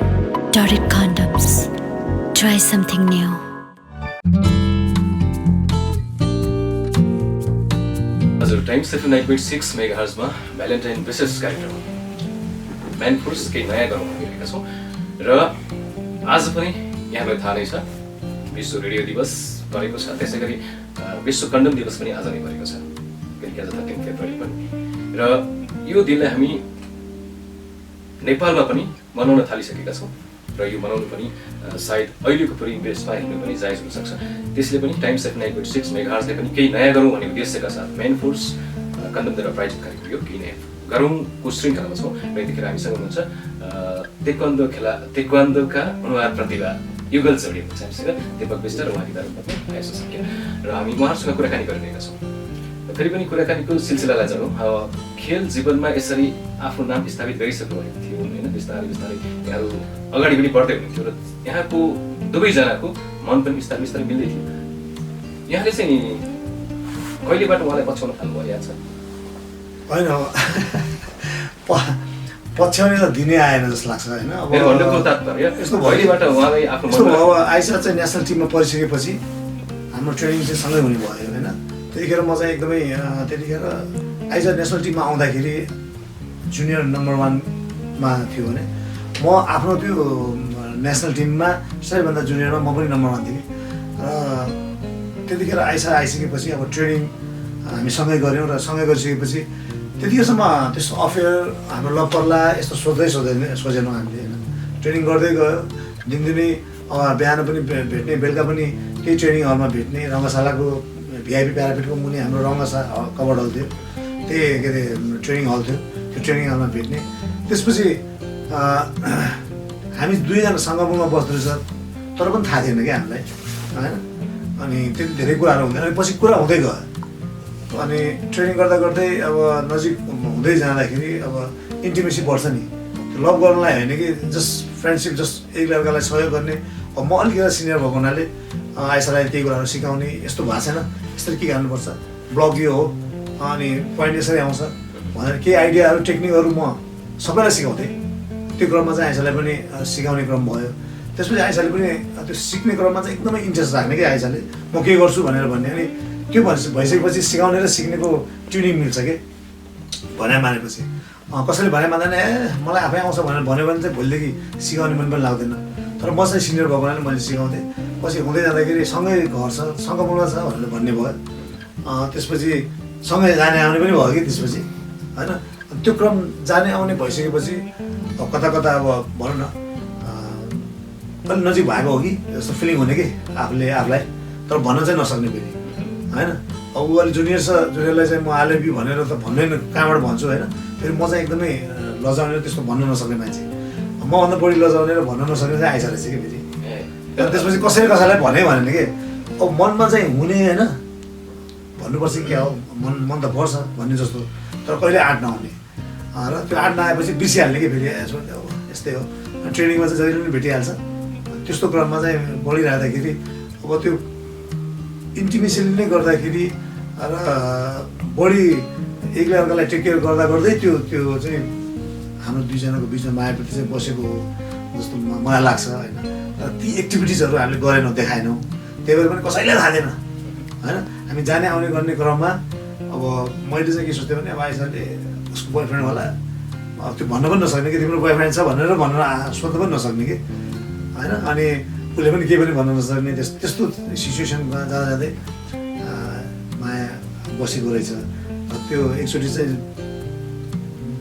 Dotted Condoms. Try something new. हजुर, टाइम्स एफएम 9.6 मेगाहर्जमा भ्यालेन्टाइन विशेष कार्यक्रम म्यान फोर्स केही नयाँ गरौँ भनिरहेका छौँ। र आज पनि यहाँलाई थाहा नै छ विश्व रेडियो दिवस परेको छ, त्यसै गरी विश्व कन्डम दिवस पनि आज नै परेको छ, किनकि आज 13 फेब्रुअरी पनि। र यो दिनलाई हामी नेपालमा पनि मनाउन थालिसकेका छौँ र यो मनाउनु पनि सायद अहिलेको परिवेशमा हेर्नु पनि जायज हुनसक्छ। त्यसले पनि टाइम्स एफ 9.6 मेगाहर्जले पनि केही नयाँ गरौँ भन्ने उद्देश्यका साथ म्यान फोर्स कन्दमद्वारा प्रायोजित कार्यक्रम यो केही नयाँ गरौँको श्रृङ्खलामा छौँ। र यतिखेर हामीसँग हुनुहुन्छ तेक्वान्दोका अनुहार प्रतिभा युगल जोडी हुनुहुन्छ हामीसँग, दीपक विष्ट र उहाँकी धर्मपत्नी आयशा सङ्ख्या, र हामी उहाँहरूसँग कुराकानी गरिरहेका छौँ। फेरि पनि कुराकानीको सिलसिलालाई जाउँ। खेल जीवनमा यसरी आफ्नो नाम स्थापित गरिसक्नु भएको थियो होइन, बिस्तारै बिस्तारै यहाँहरू अगाडि पनि बढ्दै हुनुहुन्थ्यो र यहाँको दुवैजनाको मन पनि बिस्तारै बिस्तारै मिल्दै थियो। यहाँले चाहिँ कहिलेबाट उहाँलाई पछ्याउन थाल्नुभयो याद छ? होइन पछ्याउने त दिनै आएन जस्तो लाग्छ होइन। अब भन्नुको तात्पर्य यस्तो कहिलेबाट उहाँलाई आफ्नो अब आइसा चाहिँ नेसनल टिममा परिसकेपछि हाम्रो ट्रेनिङ चाहिँ सँगै हुने भयो होइन। त्यतिखेर म चाहिँ एकदमै त्यतिखेर आइसा नेसनल टिममा आउँदाखेरि जुनियर नम्बर 1मा थियो भने म आफ्नो त्यो नेसनल टिममा सबैभन्दा जुनियरमा म पनि नम्बर 1 थिएँ। र त्यतिखेर आइसा आइसकेपछि अब ट्रेनिङ हामी सँगै गऱ्यौँ र सँगै गरिसकेपछि त्यतिखेरसम्म त्यस्तो अफेयर हाम्रो लभ पर्ला यस्तो सोचेनौँ हामीले होइन। ट्रेनिङ गर्दै गयो दिनदिनै बिहान पनि भेट्ने, बेलुका पनि त्यही ट्रेनिङ हलमा भेट्ने। रङ्गशालाको भिआइपी प्यारापिटको मुनि हाम्रो रङ्गशाला कबड हल थियो, त्यही के अरे ट्रेनिङ हल थियो, त्यो ट्रेनिङ हलमा भेट्ने। त्यसपछि हामी दुईजना सङ्गममा बस्दो रहेछ तर पनि थाहा थिएन क्या हामीलाई होइन। अनि त्यति धेरै कुराहरू हुँदैन, अनि पछि कुरा हुँदै गयो। अनि ट्रेनिङ गर्दा गर्दै अब नजिक हुँदै जाँदाखेरि अब इन्टिमेसी बढ्छ नि, त्यो लभ गर्नलाई होइन कि जस्ट फ्रेन्डसिप, जस्ट एक अर्कालाई सहयोग गर्ने। अब म अलिकति सिनियर भएको हुनाले आइसालाई त्यही कुराहरू सिकाउने, यस्तो भएको छैन यसरी के गर्नुपर्छ, ब्लग यो हो अनि पोइन्ट यसरी आउँछ भनेर केही आइडियाहरू टेक्निकहरू म सबैलाई सिकाउँथेँ। त्यो क्रममा चाहिँ आइसालाई पनि सिकाउने क्रम भयो। त्यसपछि आइसाले पनि त्यो सिक्ने क्रममा चाहिँ एकदमै इन्ट्रेस्ट राख्ने कि आइसाले म के गर्छु भनेर भन्ने। अनि त्यो भइसकेपछि सिकाउने र सिक्नेको ट्युनिङ मिल्छ कि भनाइ मानेपछि। कसैले भनाइ मान्दैन मलाई आफै आउँछ भनेर भन्यो भने चाहिँ भोलिदेखि सिकाउने मन पनि लाग्दैन। तर म चाहिँ सिनियर भएको हुनाले मैले सिकाउँथेँ। पछि हुँदै जाँदाखेरि सँगै घर छ, सँगै बोल्न छ भनेर भन्ने भयो। त्यसपछि सँगै जाने आउने पनि भयो कि त्यसपछि होइन। त्यो क्रम जाने आउने भइसकेपछि कता कता अब भनौँ न अलिक नजिक भएको हो कि जस्तो फिलिङ हुने कि आफूलाई तर भन्न चाहिँ नसक्ने फेरि होइन। अब ऊ अलिक जुनियर छ, जुनियरलाई चाहिँ म आई लभ यु भनेर त भन्नै कहाँबाट भन्छु होइन। फेरि म चाहिँ एकदमै लजाउने र त्यस्तो भन्न नसक्ने मान्छे, मभन्दा बढी लजाउने र भन्न नसक्ने चाहिँ आइसकेको छ कि फेरि। त्यसपछि कसैलाई भने भने कि अब मनमा चाहिँ हुने होइन भन्नुपर्छ क्या हो, मन त पर्छ भन्ने जस्तो, तर कहिले आँट नआउने र त्यो आँट नआएपछि बिर्सिहाल्ने कि फेरि अब यस्तै हो। ट्रेनिङमा चाहिँ जहिले पनि भेटिहाल्छ। त्यस्तो क्रममा चाहिँ बढिरहँदाखेरि अब त्यो इन्टिमेसीले नै गर्दाखेरि र बढी एकले अर्कालाई टेक केयर गर्दा गर्दै त्यो चाहिँ हाम्रो दुईजनाको बिचमा मायाप्रति चाहिँ बसेको जस्तो मलाई लाग्छ होइन। र ती एक्टिभिटिजहरू हामीले गरेनौँ, देखाएनौँ, त्यही भएर पनि कसैलाई थाहा थिएन होइन। हामी जाने आउने गर्ने क्रममा अब मैले चाहिँ के सोच्थेँ भने अब आइसाले उसको बोयफ्रेन्ड होला, अब त्यो भन्न पनि नसक्ने कि तिम्रो बोयफ्रेन्ड छ भनेर सोध्न पनि नसक्ने कि होइन। अनि उसले पनि केही पनि भन्न नसक्ने त्यस्तो सिचुएसनमा जाँदै माया बसेको रहेछ। त्यो एकचोटि चाहिँ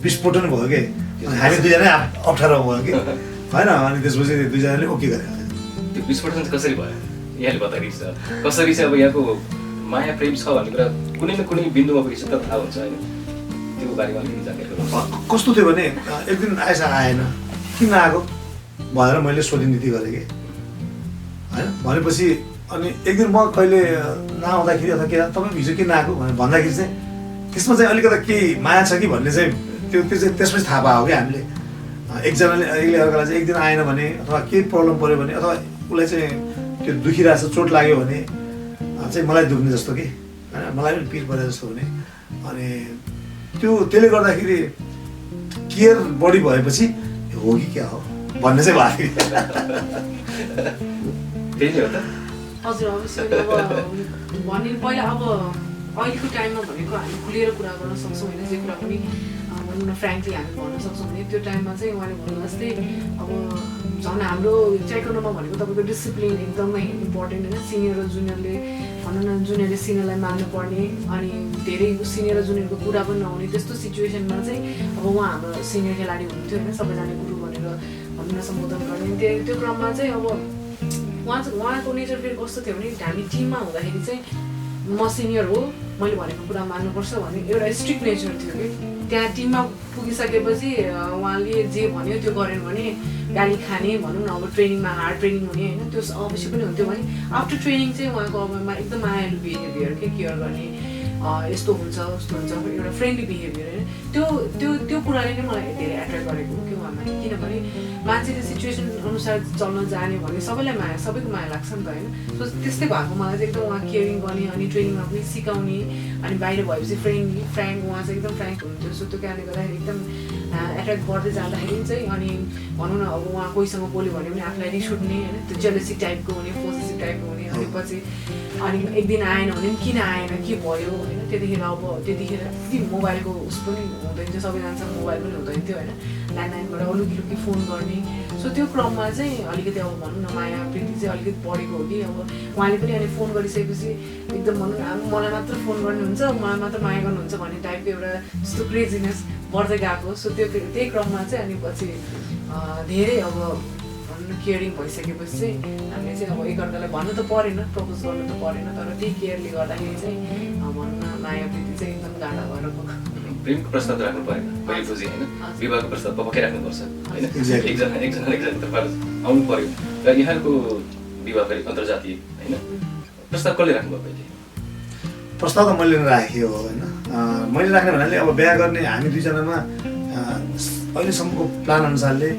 विस्फोटन भयो कि हामी दुईजना अप्ठ्यारो भयो कि होइन। अनि त्यसपछि दुईजनाले ओके गरे। त्यो विस्फोटन चाहिँ कसरी भयो यहाँले बताइदिन्छ? कसरी चाहिँ अब यहाँको माया प्रेम छ भन्ने कुरा कुनै न कुनै बिन्दुमा पुगेपछि त थाहा हुन्छ होइन। त्यो बारेमा अलिकति जानकारी गराउनुहोस्। कस्तो थियो भने एक दिन आएन किन आएको भनेर मैले सोधिनीति गरेँ कि होइन। भनेपछि अनि एक दिन म कहिले नआउँदाखेरि अथवा के तपाईँ हिजो किन आएको भनेर भन्दाखेरि चाहिँ त्यसमा चाहिँ अलिकति केही माया छ कि भन्ने चाहिँ त्यो चाहिँ त्यसपछि थाहा पायो कि हामीले एकजनाले अर्कालाई चाहिँ एक दिन आएन भने अथवा केही प्रब्लम पऱ्यो भने अथवा उसलाई चाहिँ त्यो दुखिरहेछ चोट लाग्यो भने चाहिँ मलाई दुख्ने जस्तो कि होइन मलाई पनि पिर परे जस्तो हुने अनि त्यसले गर्दाखेरि केयर बढी भएपछि हो कि क्या हो भन्ने चाहिँ भयो त्यही नै हो त। हजुर अवश्य अब भन्ने पहिला अब अहिलेको टाइममा भनेको हामी खुलेर कुरा गर्न सक्छौँ होइन जे कुरा पनि भनौँ न फ्रेङ्कली हामी भन्न सक्छौँ भने त्यो टाइममा चाहिँ उहाँले भन्नु जस्तै अब झन् हाम्रो टेक्नोमा भनेको तपाईँको डिसिप्लिन एकदमै इम्पोर्टेन्ट होइन सिनियर र जुनियरले भनौँ न जुनियरले सिनियरलाई मान्नुपर्ने अनि धेरै सिनियर र जुनियरको कुरा पनि नहुने त्यस्तो सिचुएसनमा चाहिँ अब उहाँ हाम्रो सिनियर खेलाडी हुनुहुन्थ्यो होइन सबैजना गुरु भनेर भनौँ न सम्बोधन गर्ने त्यो क्रममा चाहिँ अब उहाँको नेचर फेरि कस्तो थियो भने हामी टिममा हुँदाखेरि चाहिँ म सिनियर हो मैले भनेको कुरा मान्नुपर्छ भन्ने एउटा स्ट्रिक्ट नेचर थियो कि त्यहाँ टिममा पुगिसकेपछि उहाँले जे भन्यो त्यो गरेन भने गाली खाने भनौँ न अब ट्रेनिङमा हार्ड ट्रेनिङ हुने होइन त्यो अवश्य पनि हुन्थ्यो भने आफ्टर ट्रेनिङ चाहिँ उहाँको अब एकदम मायालु बिहेभियर के केयर गर्ने यस्तो हुन्छ उस्तो हुन्छ एउटा फ्रेन्डली बिहेभियर होइन त्यो कुराले नै मलाई धेरै एट्र्याक्ट गरेको हो कि उहाँमा किनभने मान्छेले सिचुएसन अनुसार चल्न जाने भने सबैलाई माया सबैको माया लाग्छ नि त होइन सो त्यस्तै भएको मलाई चाहिँ एकदम उहाँ केयरिङ गर्ने अनि ट्रेनिङमा पनि सिकाउने अनि बाहिर भएपछि फ्रेङ्क उहाँ चाहिँ एकदम फ्रेङ्क हुन्थ्यो सो त्यो कारणले गर्दाखेरि एकदम एट्र्याक्ट गर्दै जाँदाखेरि चाहिँ अनि भनौँ न अब उहाँ कोहीसँग बोल्यो भने पनि आफूलाई रिस उठ्ने होइन त्यो जेलसी टाइपको हुने पोजेसिभ टाइपको हुने अनि पछि अनि एक दिन आएन भने पनि किन आएन के भयो होइन त्यतिखेर मोबाइलको उस पनि हुँदैन थियो सबैजनासँग मोबाइल पनि हुँदैन थियो होइन ल्यान्डलाइनबाट लुकी फोन गर्ने सो त्यो क्रममा चाहिँ अलिकति अब भनौँ न माया प्रीति चाहिँ अलिकति बढेको हो कि अब उहाँले पनि अनि फोन गरिसकेपछि एकदम भनौँ न मलाई मात्र फोन गर्नुहुन्छ मलाई मात्र माया गर्नुहुन्छ भन्ने टाइपको एउटा जस्तो क्रेजिनेस बढ्दै गएको सो त्यही क्रममा चाहिँ अनि पछि धेरै अब केयरिङ भइसकेपछि चाहिँ हामीले चाहिँ अब एकअर्कालाई भन्नु त परेन प्रपोज गर्नु त परेन तर त्यही केयरले गर्दाखेरि चाहिँ भनौँ न माया प्रीति चाहिँ एकदम गाढा भएर गएको। प्रेमको प्रस्ताव त राख्नु परेन मैले बुझेँ होइन विवाहको प्रस्ताव पक्कै राख्नुपर्छ होइन एकजनातर्फ आउनु पर्यो र यहाँको विवाह फेरि अन्तर्जातीय होइन प्रस्ताव कसले राख्नुभयो पहिले? प्रस्ताव त मैले राखेँ हो होइन मैले राख्ने भन्नाले अब बिहा गर्ने हामी दुईजनामा अहिलेसम्मको प्लान अनुसारले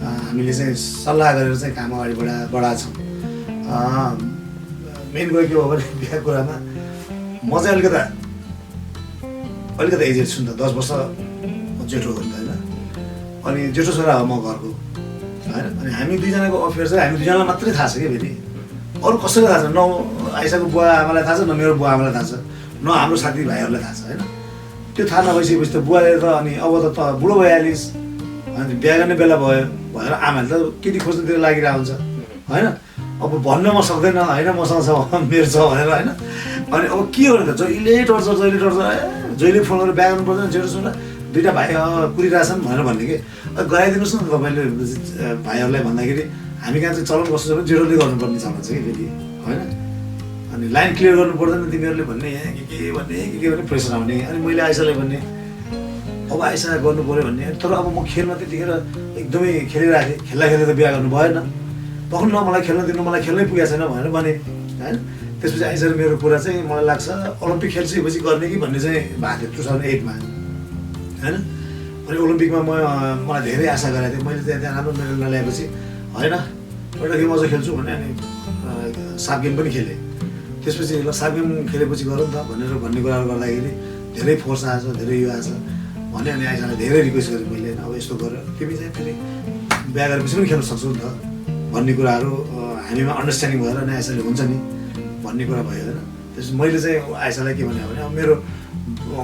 हामीले चाहिँ सल्लाह गरेर चाहिँ काम अगाडि बढाएको छौँ। मेन कुरो के हो भने बिहा कुरामा म चाहिँ अलिकति एजेड छु नि त 10 वर्ष जेठो हो नि त होइन अनि जेठो छोरा हो म घरको होइन अनि हामी दुईजनाको अफेयर चाहिँ हामी दुईजनालाई मात्रै थाहा छ कि फेरि अरू कसैलाई थाहा छ न आइसाको बुवा आमालाई थाहा छ न मेरो बुवा आमालाई थाहा छ न हाम्रो साथीभाइहरूलाई थाहा छ होइन त्यो थाहा नभइसकेपछि त बुवाले त अनि अब त बुढो भइहालिस् अनि बिहा गर्ने बेला भयो भनेर आमाले त केटी खोज्नुतिर लागिरहेको हुन्छ होइन अब भन्न म सक्दैन होइन मसँग छ मेरो छ भनेर होइन अनि अब के हो भने त जहिले टर्छ जहिले फोन गरेर बिहा गर्नु पर्दैन जेठो छोरा दुईवटा भाइ कुरिरहेछन् भनेर भन्ने कि गराइदिनुहोस् न तपाईँले भाइहरूलाई भन्दाखेरि हामी कहाँ चाहिँ चलन कस्तो छ भने जेठोले गर्नुपर्ने चलन छ कि फेरि होइन अनि लाइन क्लियर गर्नु पर्दैन तिमीहरूले भन्ने के भन्ने प्रेसर आउने अनि मैले आइसालाई भन्ने अब आइसा गर्नु पऱ्यो भन्ने तर अब म खेलमा त्यतिखेर एकदमै खेलिरहेको थिएँ खेल्दा त बिहा गर्नु भएन पक्नु न मलाई खेल्न दिनु मलाई खेल्नै पुगेको छैन भनेर भने होइन त्यसपछि आइसा मेरो कुरा चाहिँ मलाई लाग्छ ओलम्पिक खेल्छपछि गर्ने कि भन्ने चाहिँ भएको थियो 2008मा होइन अनि ओलम्पिकमा मलाई धेरै आशा गरेको थिएँ मैले त्यहाँ राम्रो मेडल नल्याएपछि होइन एउटा गेम अझ खेल्छु भने अनि साफ गेम पनि खेलेँ त्यसपछि ल साफ गेम खेलेपछि गरौँ त भन्ने कुराहरू गर्दाखेरि धेरै फोर्स आएछ धेरै यो आएछ भने अनि आइसालाई धेरै रिक्वेस्ट गरेँ मैले अब यस्तो गरेर तिमी चाहिँ फेरि बिहा गरेपछि पनि खेल्न सक्छौ नि त भन्ने कुराहरू हामीमा अन्डरस्ट्यान्डिङ भएर अनि आइसाले हुन्छ नि भन्ने कुरा भयो होइन त्यसपछि मैले चाहिँ आइसालाई के भने अब मेरो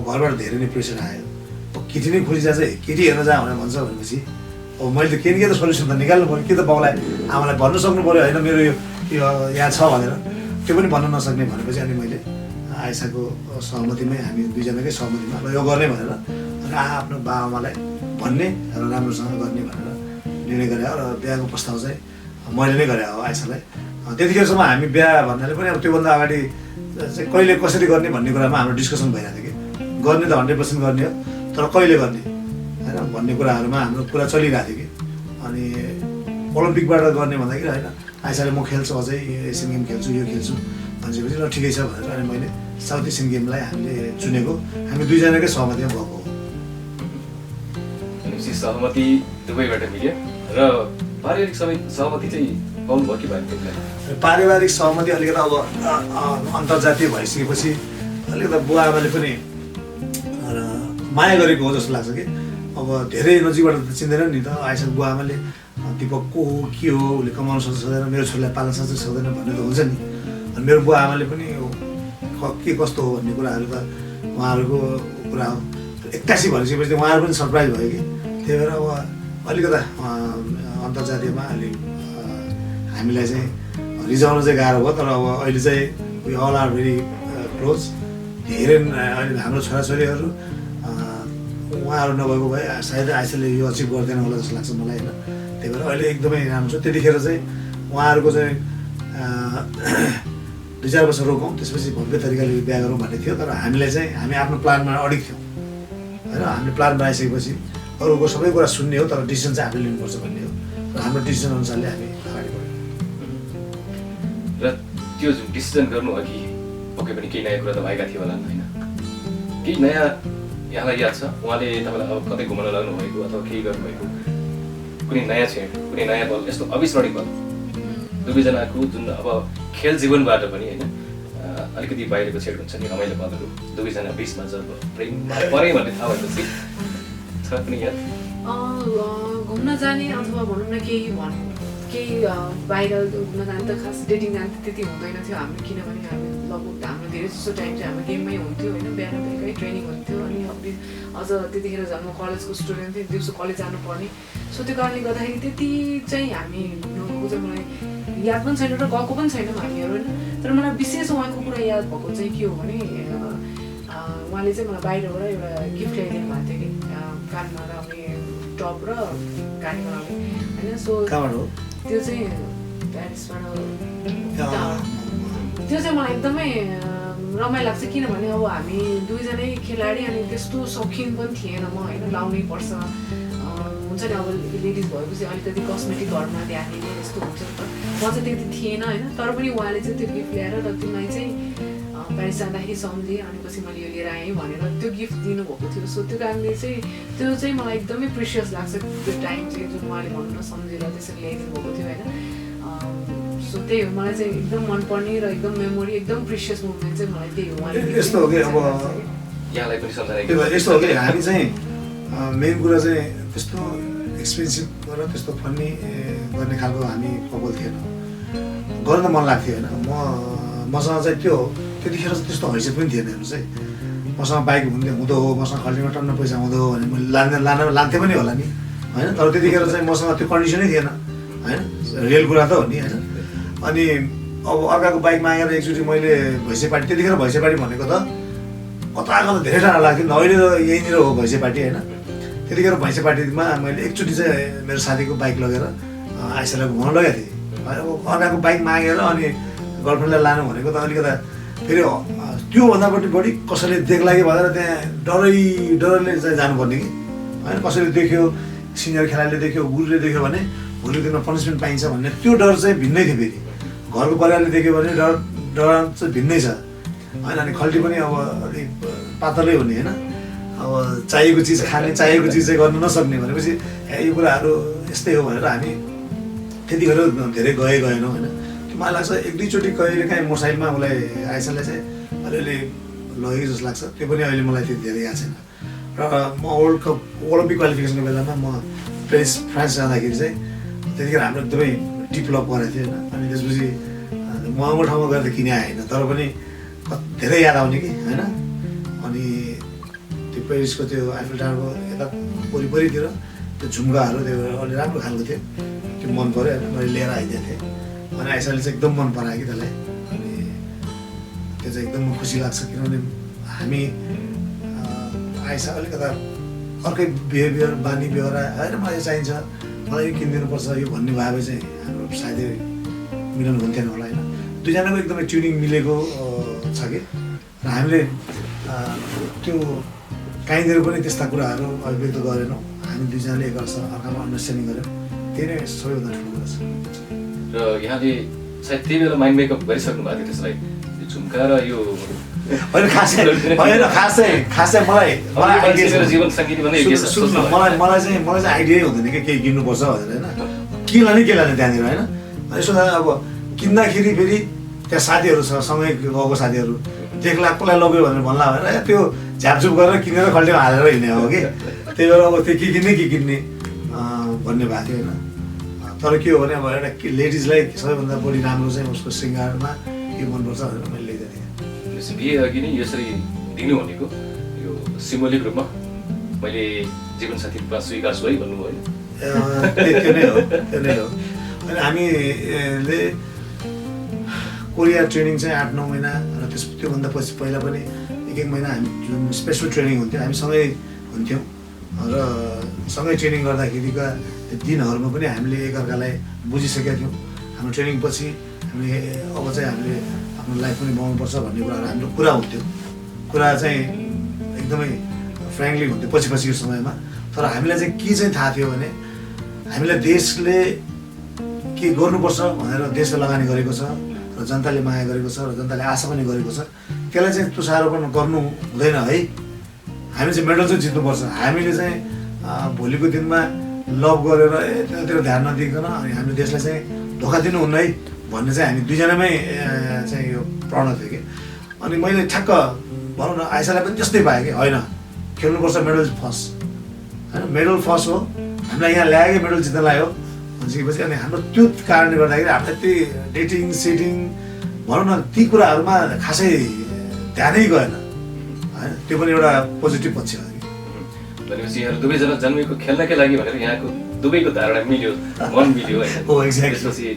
घरबाट धेरै नै प्रेसर आयो केटी नै खोजिरहेको छ केटी हेर्न जा भनेर भन्छ भनेपछि अब मैले त के त सल्युसन त निकाल्नु पऱ्यो के त बाउलाई आमालाई भन्नु सक्नु पऱ्यो होइन मेरो यो यहाँ छ भनेर त्यो पनि भन्न नसक्ने भनेपछि अनि मैले आइसाको सहमतिमै हामी दुईजनाकै सहमतिमा ल यो गर्ने भनेर अनि आफ्नो बाबाआमालाई भन्ने र राम्रोसँग गर्ने भनेर निर्णय गरे र बिहाको प्रस्ताव चाहिँ मैले नै गरेँ हो आइसालाई त्यतिखेरसम्म हामी बिहा भन्नाले पनि अब त्योभन्दा अगाडि चाहिँ कहिले कसरी गर्ने भन्ने कुरामा हाम्रो डिस्कसन भइरहेको थियो कि गर्ने त 100% गर्ने हो तर कहिले गर्ने होइन भन्ने कुराहरूमा हाम्रो कुरा चलिरहेको थियो कि अनि ओलम्पिकबाट गर्ने भन्दाखेरि होइन आइसाले म खेल्छु अझै एसियन गेम खेल्छु यो खेल्छु भनेपछि ल ठिकै छ भनेर अनि मैले साउथ एसियन गेमलाई हामीले चुनेको हामी दुईजनाकै सहमतिमा भएको हो। भनेपछि सहमति दुवैबाट मिल्यो र पारिवारिक सहमति चाहिँ पाउनुभयो कि भएन तिमीलाई? पारिवारिक सहमति अलिकति अब अन्तर्जातीय भइसकेपछि अलिकति बुवा आमाले पनि माया गरेको हो जस्तो लाग्छ कि अब धेरै नजिकबाट त चिन्दैन नि त आइसक्यो बुवा आमाले दिपक को हो के हो उसले कमाउन सक्छ सक्दैन मेरो छोरीलाई पाल्न सक्छ सक्दैन भन्ने त हुन्छ नि। अनि मेरो बुवा आमाले पनि के कस्तो हो भन्ने कुराहरू त उहाँहरूको कुरा हो। 81 भनिसकेपछि उहाँहरू पनि सरप्राइज भयो कि त्यही भएर अब अलिकता अन्तर्जातीयमा अलि हामीलाई चाहिँ रिजाउन चाहिँ गाह्रो भयो। तर अब अहिले चाहिँ we all are very close. धेरै अहिले हाम्रो छोराछोरीहरू उहाँहरू नभएको भए सायद आइसले यो अचिभ गर्दैन होला जस्तो लाग्छ मलाई होइन। त्यही भएर अहिले एकदमै राम्रो छ। त्यतिखेर चाहिँ उहाँहरूको चाहिँ 2-4 वर्ष रोकौँ त्यसपछि भव्य तरिकाले बिहा गरौँ भन्ने थियो। तर हामीलाई चाहिँ हामी आफ्नो प्लानमा अडिक थियौँ होइन। हामीले प्लान बनाइसकेपछि अरूको सबै कुरा सुन्ने हो तर डिसिसन चाहिँ हामीले लिनुपर्छ भन्ने हो र हाम्रो डिसिसन अनुसारले हामी अगाडि बढ्यौँ। र त्यो जुन डिसिजन गर्नु अघि पक्कै पनि केही नयाँ कुरा त भएका थियो होला होइन? केही नयाँ यहाँलाई याद छ उहाँले तपाईँलाई अब कतै घुम्न लाग्नु भएको अथवा केही गर्नुभएको कुनै नयाँ क्षण कुनै नयाँ पल यस्तो अविस्मरणीय पल दुवैजनाको जुन अब खेल जीवनबाट पनि होइन अलिकति बाहिरको छेड हुन्छ नि रमाइलो पलहरू दुवैजना बिचमा जब प्रेममा परे भन्ने थाहा भएपछि छ कुनै याद? घुम्न जाने अथवा भनौँ न केही बाहिर घुम्न जाने त खास डेटिङ जाने त त्यति हुँदैन थियो हाम्रो किनभने हामी लगभग हाम्रो धेरै जस्तो टाइम चाहिँ हाम्रो गेममै हुन्थ्यो होइन। बिहान बेलुकै ट्रेनिङ हुन्थ्यो अनि अझ त्यतिखेर झन् म कलेजको स्टुडेन्ट थिएँ दिउँसो कलेज जानुपर्ने। सो त्यो कारणले गर्दाखेरि त्यति चाहिँ हामी घुम्नुको चाहिँ मलाई याद पनि छैन र गएको पनि छैनौँ हामीहरू होइन। तर मलाई विशेष उहाँको कुरा याद भएको चाहिँ के हो भने उहाँले चाहिँ मलाई बाहिरबाट एउटा गिफ्ट ल्याइदिनु भएको थियो कि कानमा लगाउने टप र कानमा लगाउने होइन। सो त्यो चाहिँ प्यारिसबाट त्यो चाहिँ मलाई एकदमै रमाइलो लाग्छ किनभने अब हामी दुईजनै खेलाडी अनि त्यस्तो सौखिन पनि थिएन म होइन। लाउनै पर्छ हुन्छ नि अब लेडिज भएपछि अलिकति कस्मेटिक घरमा ध्यान दिने यस्तो हुन्छ नि त म चाहिँ त्यति थिएन होइन। तर पनि उहाँले चाहिँ त्यो गिफ्ट ल्याएर र तिमीलाई चाहिँ प्यारिस जाँदाखेरि सम्झेँ अनि पछि मैले यो लिएर आएँ भनेर त्यो गिफ्ट दिनुभएको थियो। सो त्यो कारणले चाहिँ त्यो चाहिँ मलाई एकदमै प्रिसियस लाग्छ त्यो टाइम चाहिँ जुन उहाँले भनौँ न सम्झेर त्यसरी ल्याइदिनु भएको थियो होइन। सो त्यही हो मलाई चाहिँ एकदम मनपर्ने र एकदम मेमोरी एकदम प्रिसियस मोमेन्ट चाहिँ मलाई त्यही हो। उहाँले यस्तो हो कि अब यहाँलाई पनि सम्झना यस्तो हो कि हामी चाहिँ मेन कुरा चाहिँ त्यस्तो एक्सपेन्सिभ र त्यस्तो फन्नी गर्ने खालको हामी कपाल थिएन। गर्न त मन लाग्थ्यो होइन। मसँग चाहिँ त्यो त्यतिखेर चाहिँ त्यस्तो हैसियत पनि थिएन हेर्नुहोस् है। मसँग बाइक हुँदो हो मसँग खल्टीमा टन्न पैसा हुँदो हो भने मैले लान्थेँ पनि होला नि होइन। तर त्यतिखेर चाहिँ मसँग त्यो कन्डिसनै थिएन होइन। रियल कुरा त हो नि होइन। अनि अब अर्काको बाइक मागेर एकचोटि मैले भैँसेपाटी त्यतिखेर भैँसेपाटी भनेको त कता कता धेरै टाढा लाग्थ्यो नि। अहिले त यहीँनिर हो भैँसेपाटी होइन। त्यतिखेर भैँसेपाटीमा मैले एकचोटि चाहिँ मेरो साथीको बाइक लगेर आइसालाई घुमाउन लगेको थिएँ। अब अर्काको बाइक मागेर अनि गर्लफ्रेन्डलाई लानु भनेको त अलिकता फेरि त्योभन्दा बढी कसैले देख्ला कि भनेर त्यहाँ डरले चाहिँ जानुपर्ने कि होइन। कसैले देख्यो सिनियर खेलाडीले देख्यो गुरुले देख्यो भने भोलिको दिनमा पनिसमेन्ट पाइन्छ भन्ने त्यो डर चाहिँ भिन्नै थियो। फेरि घरको परिवारले देख्यो भने डर चाहिँ भिन्नै छ होइन। अनि खल्टी पनि अब अलिक पातलै हुने होइन। अब चाहिएको चिज खाने चाहिएको चिज चाहिँ गर्न नसक्ने भनेपछि यो कुराहरू यस्तै हो भनेर हामी त्यतिखेर धेरै गएनौँ होइन। त्यो मलाई लाग्छ 1-2 चोटि कहिले काहीँ मोटरसाइकलमा उसलाई आइसनलाई चाहिँ अलिअलि लगेको जस्तो लाग्छ। त्यो पनि अहिले मलाई त्यति धेरै याद छैन। र म वर्ल्ड कप ओलम्पिक क्वालिफिकेसनको बेलामा म फ्रान्स जाँदाखेरि चाहिँ त्यतिखेर हाम्रो एकदमै डेभलप गरेको थियो होइन। अनि त्यसपछि महँगो ठाउँमा गएर त किने आएन तर पनि धेरै याद आउने कि होइन। अनि त्यो पेरिसको त्यो आइफल टावरको यता वरिपरितिर त्यो झुम्काहरू त्यो अलि राम्रो खालको थियो त्यो मन पऱ्यो होइन। मैले लिएर आइदिएको थिएँ अनि आइसाले चाहिँ एकदम मन परायो कि त्यसलाई। अनि त्यो चाहिँ एकदम खुसी लाग्छ किनभने हामी आइसा अलिकता अर्कै बिहेभियर बानी बेहोरा होइन मलाई यो चाहिन्छ मलाई यो किनिदिनुपर्छ यो भन्ने भए चाहिँ हाम्रो सायदै मिलन हुन्थेन होला होइन। दुईजनाको एकदमै ट्युनिङ मिलेको छ कि र हामीले त्यो कहीँनिर पनि त्यस्ता कुराहरू अभिव्यक्त गरेनौँ। हामी दुईजनाले अर्कामा अन्डरस्ट्यान्डिङ गऱ्यौँ, त्यही नै सबैभन्दा ठुलो कुरा छ। र यहाँले सायद त्यही बेला माइन्ड मेकअप गरिसक्नु भएको थियो त्यसलाई, झुम्का र यो होइन खासै मलाई जीवन सङ्गीत भन्ने मलाई चाहिँ आइडियै हुँदैन कि केही किन्नुपर्छ भनेर होइन, के लाने त्यहाँनिर होइन। यसो अब किन्दाखेरि फेरि त्यहाँ साथीहरूसँग सँगै गएको साथीहरू देख्ला कसलाई लग्यो भनेर भन्ला भनेर त्यो झ्यापझुप गरेर किनेर खल्टीमा हालेर हिँड्ने हो कि, त्यही भएर अब त्यो के किन्ने भन्ने भएको थियो होइन। तर के हो भने अब एउटा लेडिजलाई सबैभन्दा बढी राम्रो चाहिँ उसको शृङ्गारमा के मनपर्छ भनेर मैले लेखेको थिएँ। बिहे अघि नै यसरी दिनु भनेको यो सिम्बोलिक रूपमा मैले जीवनसाथी रूपमा स्वीकार छु है भन्नुभयो होइन? त्यो नै हो। अनि हामीले कोरिया ट्रेनिङ चाहिँ 8-9 महिना र त्योभन्दा पछि पहिला पनि 1-1 महिना हामी जुन स्पेसल ट्रेनिङ हुन्थ्यो हामी सँगै हुन्थ्यौँ र सँगै ट्रेनिङ गर्दाखेरिका दिनहरूमा पनि हामीले एकअर्कालाई बुझिसकेका थियौँ। हाम्रो ट्रेनिङ पछि हामीले अब चाहिँ हामीले आफ्नो लाइफ पनि बनाउनुपर्छ भन्ने कुराहरू हाम्रो कुरा हुन्थ्यो, कुरा चाहिँ एकदमै फ्रेङ्कली हुन्थ्यो पछिको समयमा। तर हामीलाई चाहिँ के चाहिँ थाहा थियो भने हामीलाई देशले के गर्नुपर्छ भनेर देशले लगानी गरेको छ र जनताले माया गरेको छ र जनताले आशा पनि गरेको छ, त्यसलाई चाहिँ तुषारोपण गर्नु हुँदैन है। हामी चाहिँ मेडल चाहिँ जित्नुपर्छ। हामीले चाहिँ भोलिको दिनमा लभ गरेर त्यतातिर ध्यान नदिइकन अनि हामीले देशलाई चाहिँ धोका दिनुहुन्न है भन्ने चाहिँ हामी दुईजनामै चाहिँ यो प्रण थियो कि। अनि मैले ठ्याक्क भनौँ न आइसालाई पनि त्यस्तै पाएँ कि होइन खेल्नुपर्छ, मेडल फर्स्ट होइन, मेडल फर्स्ट हो, हामीलाई यहाँ ल्याएकै मेडल जित्न लाग्यो भनिसकेपछि अनि हाम्रो त्यो कारणले गर्दाखेरि हामीलाई त्यही डेटिङ सेटिङ भनौँ न ती कुराहरूमा खासै ध्यानै गएन होइन। त्यो पनि एउटा पोजिटिभ पक्ष हो। भनेपछि यहाँहरू दुवैजना जन्मेको खेल्नकै लागि भनेर यहाँको दुवैको धारणा मिल्यो, मन मिल्यो होइन? त्यसपछि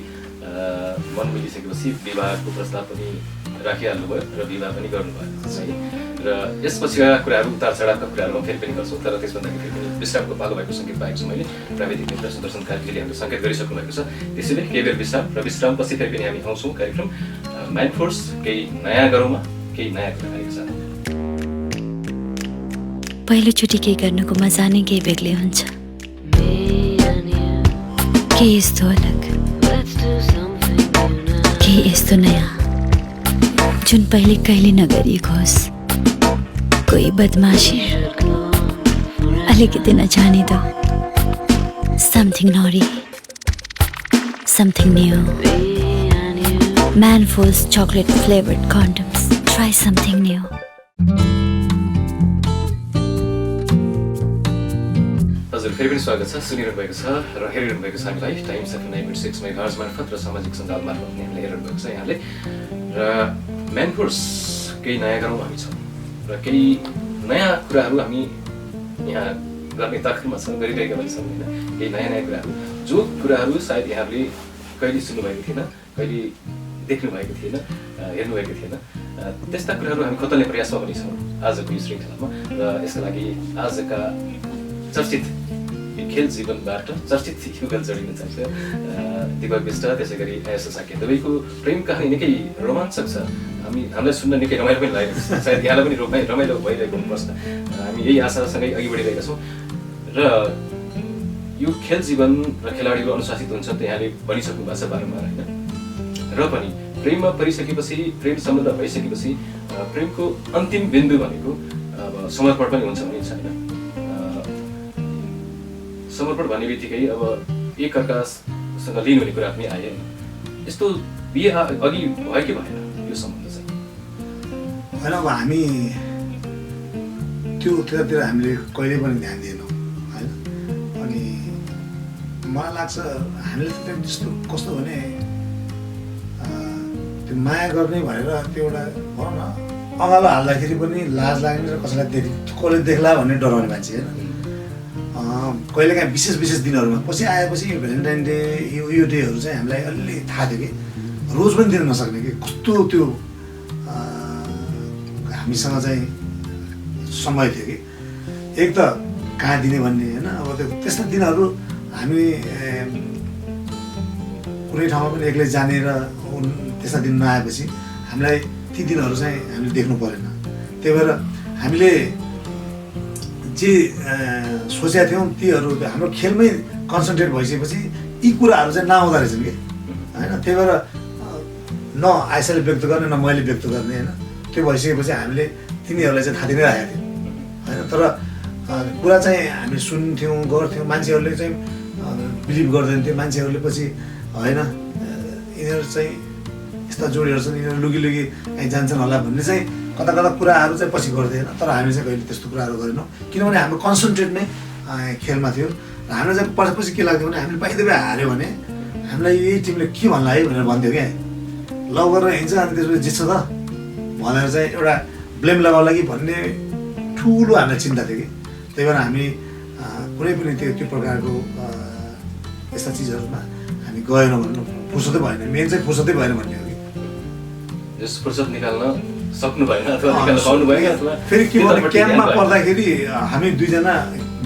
मन मिलिसकेपछि विवाहको प्रस्ताव पनि राखिहाल्नुभयो र विवाह पनि गर्नुभयो है। र यसपछिका कुराहरू उतार चढावका कुराहरूमा फेरि पनि गर्छौँ, तर त्यसभन्दाखेरि पनि विश्रामको पालो भएको सङ्केत पाएको छु मैले। प्राविधिक मित्र सुदर्शन कार्कीले हाम्रो सङ्केत गरिसक्नु भएको छ, त्यसैले केही बेर विश्राम र विश्रामपछि फेरि पनि हामी आउँछौँ कार्यक्रम माइन्ड फोर्स केही नयाँ गरौँमा, केही नयाँ कुराहरूको साथ। पहिलोचोटि केही गर्नुको मजा नै केही बेग्लै हुन्छ, केही यस्तो अलग, केही यस्तो नयाँ जुन पहिले कहिले नगरिएको होस्। कोही बदमाशी अलिकति नजानिदो, समथिङ नरी, something new. Manforce chocolate flavored condoms. Try something new. हजुर फेरि पनि स्वागत छ, सुनिरहनु भएको छ र हेरिरहनु भएको छ हामीलाई टाइम्स एफएम 9.6 मेगाहर्ज मार्फत र सामाजिक सञ्जाल मार्फत पनि हामीले हेरिरहनु भएको छ यहाँले। र म्यानफोर्स केही नयाँ गरौँ हामी छौँ र केही नयाँ कुराहरू हामी यहाँ गर्ने ताकतमा छौँ, गरिरहेका पनि छौँ होइन। केही नयाँ कुराहरू जो कुराहरू सायद यहाँहरूले कहिले सुन्नुभएको थिएन, कहिले देख्नु भएको थिएन, हेर्नुभएको थिएन, त्यस्ता कुराहरू हामी खोतल्ने प्रयासमा पनि छौँ आजको यो श्रृङ्खलामा। र यसका लागि आजका चर्चित खेल जीवनबाट चर्चित युगल जोडिन चाहन्छ दिपक विष्ट, त्यसै गरी आयशा साके दुवैको प्रेम कहानी निकै रोमाञ्चक छ। हामीलाई सुन्न निकै रमाइलो पनि लागेको छ, सायद यहाँलाई पनि रमाइलो भइरहेको हुनुपर्छ। हामी यही आशासँगै अघि बढिरहेका छौँ र यो खेल जीवन र खेलाडीहरू अनुशासित हुन्छ त यहाँले भनिसक्नु भएको छ बारम्बार होइन। र पनि प्रेममा परिसकेपछि, प्रेम सम्बन्ध भइसकेपछि प्रेमको अन्तिम बिन्दु भनेको अब समर्पण पनि हुन्छ भनिन्छ होइन। समर्पण भन्ने बित्तिकै अब एकअर्कासँग लिनु हुने कुरा पनि आयो। यस्तो बिहे अघि भयो कि भएन यो सम्बन्ध चाहिँ? होइन, अब हामी त्यतातिर हामीले कहिले पनि ध्यान दिएनौँ होइन। अनि मलाई लाग्छ हामीले त्यस्तो कस्तो भने त्यो माया गर्ने भनेर त्यो एउटा भनौँ न अँगालो हाल्दाखेरि पनि लाज लाग्ने र कसैलाई कसले देख्ला भन्ने डराउने मान्छे होइन। कहिलेकाहीँ विशेष दिनहरूमा पछि आएपछि भ्यालेन्टाइन डे यो डेहरू चाहिँ हामीलाई अलि थाहा थियो कि रोज पनि दिन नसक्ने कि कस्तो त्यो हामीसँग चाहिँ समय थियो कि एक त कहाँ दिने भन्ने होइन। अब त्यो त्यस्ता दिनहरू हामी कुनै ठाउँमा पनि एक्लै जाने र त्यस्ता दिन नआएपछि हामीलाई ती दिनहरू चाहिँ हामीले देख्नु परेन। त्यही भएर हामीले जे सोचेका थियौँ तीहरू हाम्रो खेलमै कन्सन्ट्रेट भइसकेपछि यी कुराहरू चाहिँ नआउँदो रहेछन् कि होइन। त्यही भएर न आइसाले व्यक्त गर्ने न मैले व्यक्त गर्ने होइन। त्यो भइसकेपछि हामीले तिनीहरूलाई चाहिँ थाहा दिनै राखेको थियौँ होइन। तर कुरा चाहिँ हामी सुन्थ्यौँ गर्थ्यौँ, मान्छेहरूले चाहिँ बिलिभ गर्दैन थियो। मान्छेहरूले पछि होइन यिनीहरू चाहिँ यस्ता जोडीहरू छन्, यिनीहरू लुगी कहीँ जान्छन् होला भन्ने चाहिँ कता कता कुराहरू चाहिँ पछि गर्दैन। तर हामी चाहिँ कहिले त्यस्तो कुराहरू गरेनौँ, किनभने हाम्रो कन्सन्ट्रेट नै खेलमा थियो। र हामीलाई चाहिँ पछि के लाग्थ्यो भने हामीले पाइदेबै हार्यो भने हामीलाई यही टिमले के भन्ला है भनेर भन्थ्यो क्या, लौ गरेर हिँड्छ अनि त्यसपछि जित्छ त भनेर चाहिँ एउटा ब्लेम लगाउला कि भन्ने ठुलो हामीलाई चिन्ता थियो कि। त्यही भएर हामी कुनै पनि त्यो प्रकारको यस्ता चिजहरूमा हामी गएनौँ भन्नु, फुर्सदै भएन। मेन चाहिँ फुर्सदै भएन भन्ने हो कि। जस फुर्सद निकाल्न सक्नु भएन अथवा निकाल्न पाउनु भएन अथवा फेरि के भने क्याम्पमा पर्दाखेरि हामी दुईजना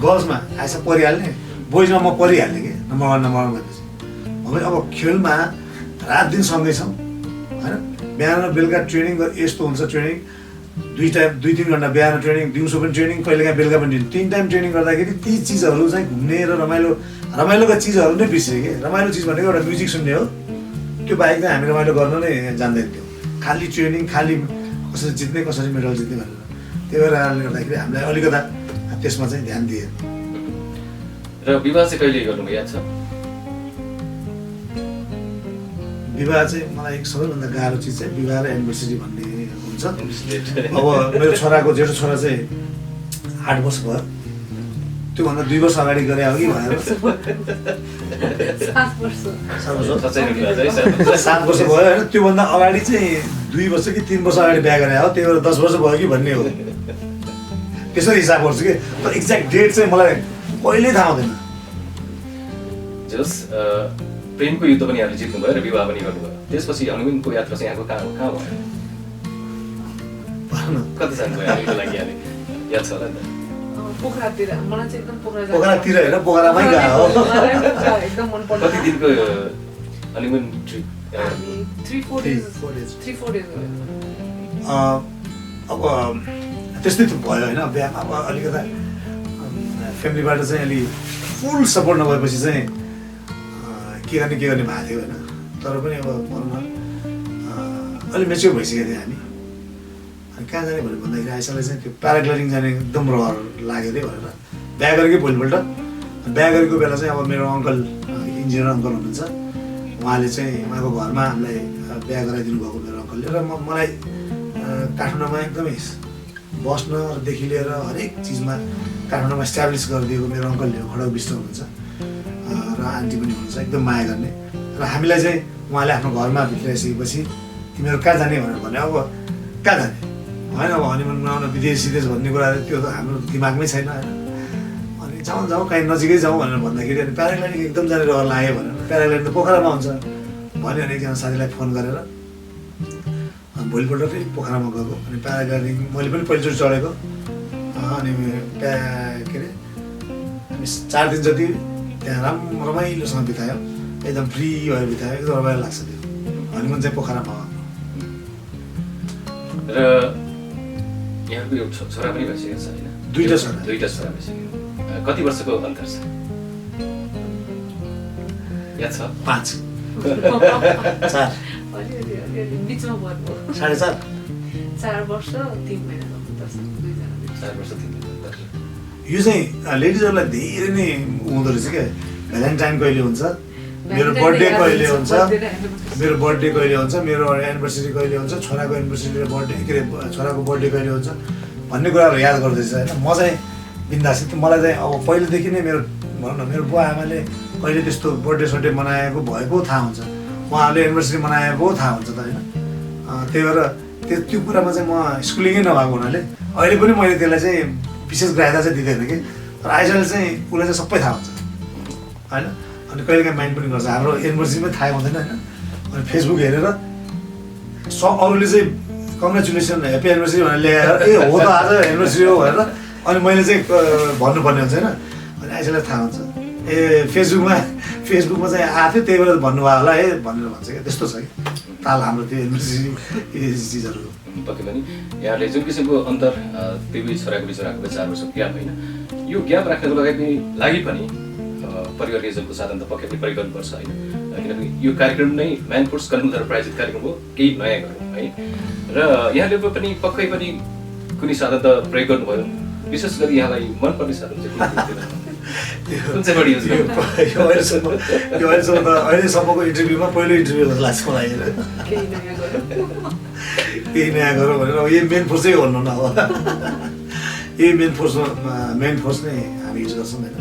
गर्ल्समा आइसा परिहाल्ने, बोइजमा म परिहाल्ने कि नम्बर 1 भनेपछि। अब खेलमा रात दिन सँगै छौँ होइन। बिहान बेलुका ट्रेनिङ यस्तो हुन्छ, ट्रेनिङ 2-3 घन्टा बिहान ट्रेनिङ, दिउँसो पनि ट्रेनिङ, कहिलेकाहीँ बेलुका पनि ट्रेनिङ। 3 टाइम ट्रेनिङ गर्दाखेरि ती चिजहरू चाहिँ घुम्ने र रमाइलोका चिजहरू नै बिर्सियो कि। रमाइलो चिज भनेको एउटा म्युजिक सुन्ने हो, त्यो बाहेक चाहिँ हामी रमाइलो गर्न नै जान्दैन थियो। खालि ट्रेनिङ, खालि कसरी जित्ने कसरी मेडल जित्ने भनेर। त्यही भएर गर्दाखेरि हामीलाई अलिकता त्यसमा चाहिँ ध्यान दिएन। र विवाह चाहिँ कहिले गर्नुभयो याद छ? विवाह चाहिँ मलाई सबैभन्दा गाह्रो चिज चाहिँ विवाह र एनिभर्सरी भन्ने हुन्छ। अब मेरो छोराको जेठो छोरा चाहिँ 8 वर्ष भयो, त्योभन्दा 2 वर्ष अगाडि गरे हो कि भनेर 7 वर्ष 7 वर्ष भयो होइन। त्योभन्दा अगाडि चाहिँ 2 वर्ष कि 3 वर्ष अगाडि बिहा गरे हो, त्यही भएर 10 वर्ष भयो कि भन्ने हो। त्यसरी हिसाब गर्छु कि, तर एक्ज्याक्ट डेट चाहिँ मलाई कहिल्यै थाहा हुँदैन। जस प्रेमको युद्ध पनि यहाँले जित्नुभयो र विवाह पनि गर्नुभयो। त्यसपछि हनिमुनको यात्रा चाहिँ यहाँको कहाँ भयो? कता जानुभयो हनिमुनको लागि यहाँले? याद छ होला नि त? पोखरातिर। मलाई चाहिँ एकदम पोखरातिर होइन, पोखरामै गयो हो। एकदम मन पर्छ। कति दिनको हनिमुन ट्रिप? 3-4 डेज अब त्यस्तै त भयो होइन। बिहामा अब अलिकता फ्यामिलीबाट चाहिँ अलि फुल सपोर्ट नभएपछि चाहिँ के गर्ने भएको थियो होइन। तर पनि अब भनौँ न अलिक मेच्योर भइसकेको थियो हामी। अनि कहाँ जाने भनेर भन्दाखेरि आइसालाई चाहिँ त्यो प्याराग्लाइडिङ जाने एकदम रहर लाग्यो अरे भनेर बिहा गरेकै भोलिपल्ट बिहा गरेको बेला चाहिँ अब मेरो अङ्कल इन्जिनियर अङ्कल हुनुहुन्छ, उहाँले चाहिँ उहाँको घरमा हामीलाई बिहा गराइदिनु भएको मेरो अङ्कलले। र मलाई काठमाडौँमा एकदमै बस्नदेखि लिएर हरेक चिजमा काठमाडौँमा इस्टाब्लिस गरिदिएको मेरो अङ्कलले खडक विष्ट हुनुहुन्छ र आन्टी पनि हुनुहुन्छ, एकदम माया गर्ने। र हामीलाई चाहिँ उहाँले आफ्नो घरमा भित्राइसकेपछि तिमीहरू कहाँ जाने भनेर भने, अब कहाँ जाने होइन, अब हनिमुन मनाउन विदेश भन्ने कुरा त्यो त हाम्रो दिमागमै छैन होइन। अनि जाउँ कहीँ नजिकै जाउँ भनेर भन्दाखेरि अनि प्याराग्लाइडिङ एकदम जाने रहर लाग्यो भनेर, प्याराग्लाइडिङ त पोखरामा हुन्छ भन्यो भने एकजना साथीलाई फोन गरेर भोलिपल्ट फेरि पोखरामा गएको। अनि प्याराग्लाइडिङ मैले पनि पहिलोचोटि चढेको। अनि के अरे हामी 4 दिन जति त्यहाँ रमाइलोसँग बितायो, एकदम फ्री भएर बितायो, एकदम रमाइलो लाग्छ त्यो। हनिमुन चाहिँ पोखरामा हो। र यहाँको एउटा छोरा पनि भइसकेको छ होइन? 2टा छोरा भइसक्यो। कति वर्षको अन्तर छ याद छ? 5 4 बिचमा पर्नु 4.5 4 वर्ष 3 महिना अन्तर छ दुईजना। 4 वर्ष 3 महिना अन्तर। यो चाहिँ लेडिजहरूलाई धेरै नै हुँदो रहेछ क्या। भ्यालेन्टाइन कहिले हुन्छ, मेरो बर्थडे कहिले हुन्छ, मेरो बर्थडे कहिले हुन्छ, मेरो एनिभर्सरी कहिले हुन्छ, छोराको एनिभर्सरी र बर्थडे के अरे छोराको बर्थडे कहिले हुन्छ भन्ने कुराहरू याद गर्दैछ होइन। म चाहिँ बिन्दासित, मलाई चाहिँ अब पहिलेदेखि नै मेरो भनौँ न मेरो बुवा आमाले कहिले त्यस्तो बर्थडे मनाएको भएको थाहा हुन्छ, उहाँहरूले एनिभर्सरी मनाएको थाहा हुन्छ त होइन। त्यही भएर त्यो कुरामा चाहिँ म स्कुलिङै नभएको हुनाले अहिले पनि मैले त्यसलाई चाहिँ विशेष ग्राह्यता चाहिँ दिँदैन कि। तर आइसले चाहिँ उसलाई चाहिँ सबै थाहा हुन्छ होइन। अनि कहिलेकाहीँ माइन्ड पनि गर्छ, हाम्रो एनिभर्सरीमै थाहा हुँदैन होइन। अनि फेसबुक हेरेर अरूले चाहिँ कङ्ग्रेचुलेसन ह्याप्पी एनिभर्सरी भनेर ल्याएर ए हो त आज एनिभर्सरी हो भनेर अनि मैले चाहिँ भन्नुपर्ने हुन्छ होइन। अनि आइसलाई थाहा हुन्छ फेसबुकमा चाहिँ आएको थियो त्यही भएर भन्नुभयो होला है भनेर भन्छ क्या त्यस्तो छ कि ताल हाम्रो त्यो युनिभर्सिटी चिजहरू पक्कै पनि यहाँले जुन किसिमको अन्तर त्यो बिच छोराको बिच राखेको 4 वर्षको ग्याप होइन यो ग्याप राख्नको लागि पनि परिवार रिजनको साधन त पक्कै पनि प्रयोग गर्नुपर्छ होइन किनकि यो कार्यक्रम नै म्यान फोर्स कालेबुङद्वारा प्रायोजित कार्यक्रम हो केही नयाँ गरौँ है र यहाँले पनि पक्कै पनि कुनै साधन त प्रयोग गर्नुभयो विशेष गरी यहाँलाई मनपर्ने साधन चाहिँ कुन चाहिँ बढी युज अहिलेसम्मको इन्टरभ्यूमा पहिलो इन्टरभ्यू लाग्छ मलाई केही नयाँ गरौँ भनेर अब यही मेन फोर्सै भन्नु न अब यही मेन फोर्स नै हामी युज गर्छौँ होइन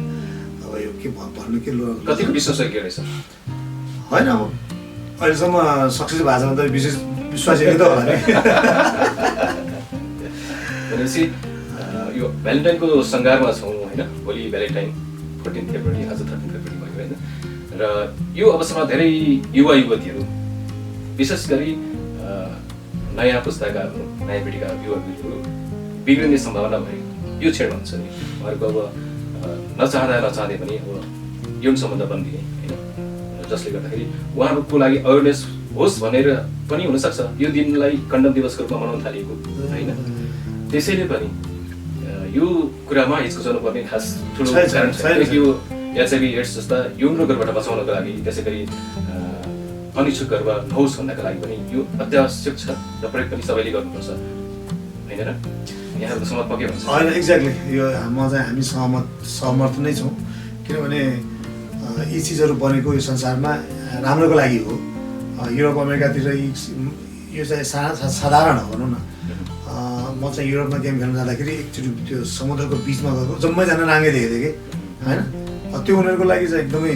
अब यो के भन्नु के कतिको विश्वसनीय रहेछ होइन अब अहिलेसम्म सक्सेस भएको छ भने त विश्वास त होला नि भनेपछि यो भ्यालेन्टाइनको सङ्घारमा छौँ होइन भोलि भ्यालेन्टाइन 14 फेब्रुअरी आज 13 फेब्रुअरी भयो होइन र यो अवसरमा धेरै युवा युवतीहरू विशेष गरी नयाँ पुस्ताका नयाँ पिँढीका युवतीहरू बिग्रिने सम्भावना भएको यो क्षणमा हुन्छ नि उहाँहरूको अब नचाहँदै पनि अब यौन सम्बन्ध बन्दिने होइन जसले गर्दाखेरि उहाँहरूको लागि अवेरनेस होस् भनेर पनि हुनसक्छ यो दिनलाई कन्डम दिवसको रूपमा मनाउन थालिएको होइन त्यसैले पनि यो कुरामा हिचकिचाउनु पर्ने खास ठुलो कारण छ किनकि यो एचआइभी एड्स जस्ता यौन रोगहरूबाट बचाउनको लागि त्यसै गरी अनिच्छुक गर्भ नहोस् भन्नका लागि पनि यो अत्यावश्यक छ र प्रयोग पनि सबैले गर्नुपर्छ होइन र यहाँहरूको सहमत पक्कै हुन्छ होइन एक्ज्याक्टली यो हामी सहमत नै छौँ किनभने यी चिजहरू बनेको यो संसारमा राम्रोको लागि हो युरोप अमेरिकातिर यो चाहिँ साधारण हो भनौँ न म चाहिँ युरोपमा गेम खेल्न जाँदाखेरि एकचोटि त्यो समुद्रको बिचमा गएको जम्मैजना नाङ्गे देखेको थिएँ कि होइन त्यो उनीहरूको लागि चाहिँ एकदमै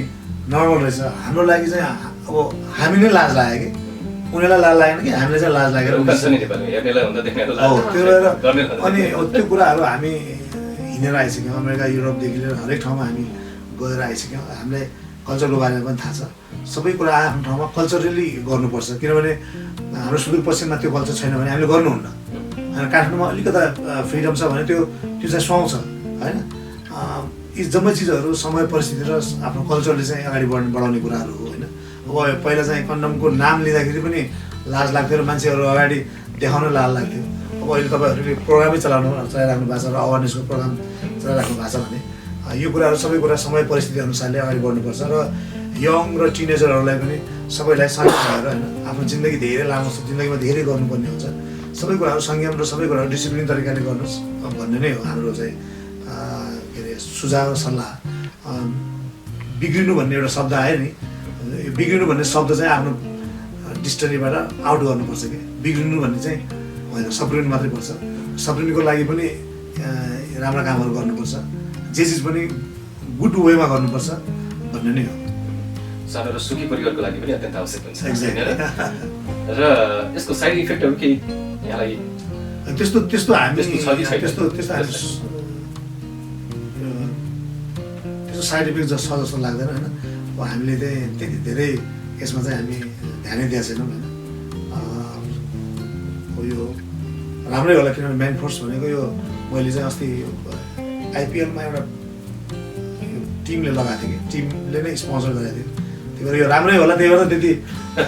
नर्मल रहेछ हाम्रो लागि चाहिँ अब हामी नै लाज लाग्यो कि उनीहरूलाई लाज लागेन कि हामीले चाहिँ लाज लागेर अनि त्यो कुराहरू हामी हिँडेर आइसक्यौँ अमेरिका युरोपदेखि लिएर हरेक ठाउँमा हामी गएर आइसक्यौँ हामीलाई कल्चरको बारेमा पनि थाहा छ सबै कुरा आफ्नो ठाउँमा कल्चरली गर्नुपर्छ किनभने हाम्रो सुदूरपश्चिममा त्यो कल्चर छैन भने हामीले गर्नुहुन्न काठमाडौँमा अलिकता फ्रिडम छ भने त्यो चाहिँ सुहाउँछ होइन यी जम्मै चिजहरू समय परिस्थिति र आफ्नो कल्चरले चाहिँ अगाडि बढाउने कुराहरू हो होइन अब पहिला चाहिँ कन्डमको नाम लिँदाखेरि पनि लाज लाग्थ्यो र मान्छेहरू अगाडि देखाउन लाज लाग्थ्यो अब अहिले तपाईँहरूले प्रोग्रामै चलाइराख्नु भएको छ र अवेरनेसको प्रोग्राम चलाइराख्नु भएको छ भने यो कुराहरू सबै कुरा समय परिस्थिति अनुसारले अगाडि बढ्नुपर्छ र यङ र टिनेजरहरूलाई पनि सबैलाई संयम भएर होइन आफ्नो जिन्दगी धेरै लामो छ जिन्दगीमा धेरै गर्नुपर्ने हुन्छ सबै कुराहरू संयम र सबै कुराहरू डिसिप्लिन तरिकाले गर्नुहोस् भन्ने नै हो हाम्रो चाहिँ के अरे सुझाव सल्लाह बिग्रिनु भन्ने एउटा शब्द आयो नि बिग्रिनु भन्ने शब्द चाहिँ आफ्नो डिक्सनरीबाट आउट गर्नुपर्छ कि बिग्रिनु भन्ने चाहिँ होइन सप्रिनु मात्रै पर्छ सप्रिनुको लागि पनि राम्रा कामहरू गर्नुपर्छ जे चिज पनि गुड वेमा गर्नुपर्छ भन्ने नै हो सानो र सुखी परिवारको लागि पनि अत्यन्त आवश्यक हुन्छ र यसको साइड इफेक्टहरू केही यहाँलाई त्यस्तो हामी त्यस्तो साइड इफेक्ट छ जस्तो लाग्दैन होइन अब हामीले चाहिँ त्यति धेरै यसमा चाहिँ हामी ध्यानै दिएको छैनौँ होइन यो राम्रै होला किनभने मेन फोर्स भनेको यो मैले चाहिँ अस्ति आइपिएलमा एउटा टिमले लगाएको थियो कि टिमले नै स्पोन्सर गरेको थियो त्यही भएर यो राम्रै होला त्यही भएर त्यति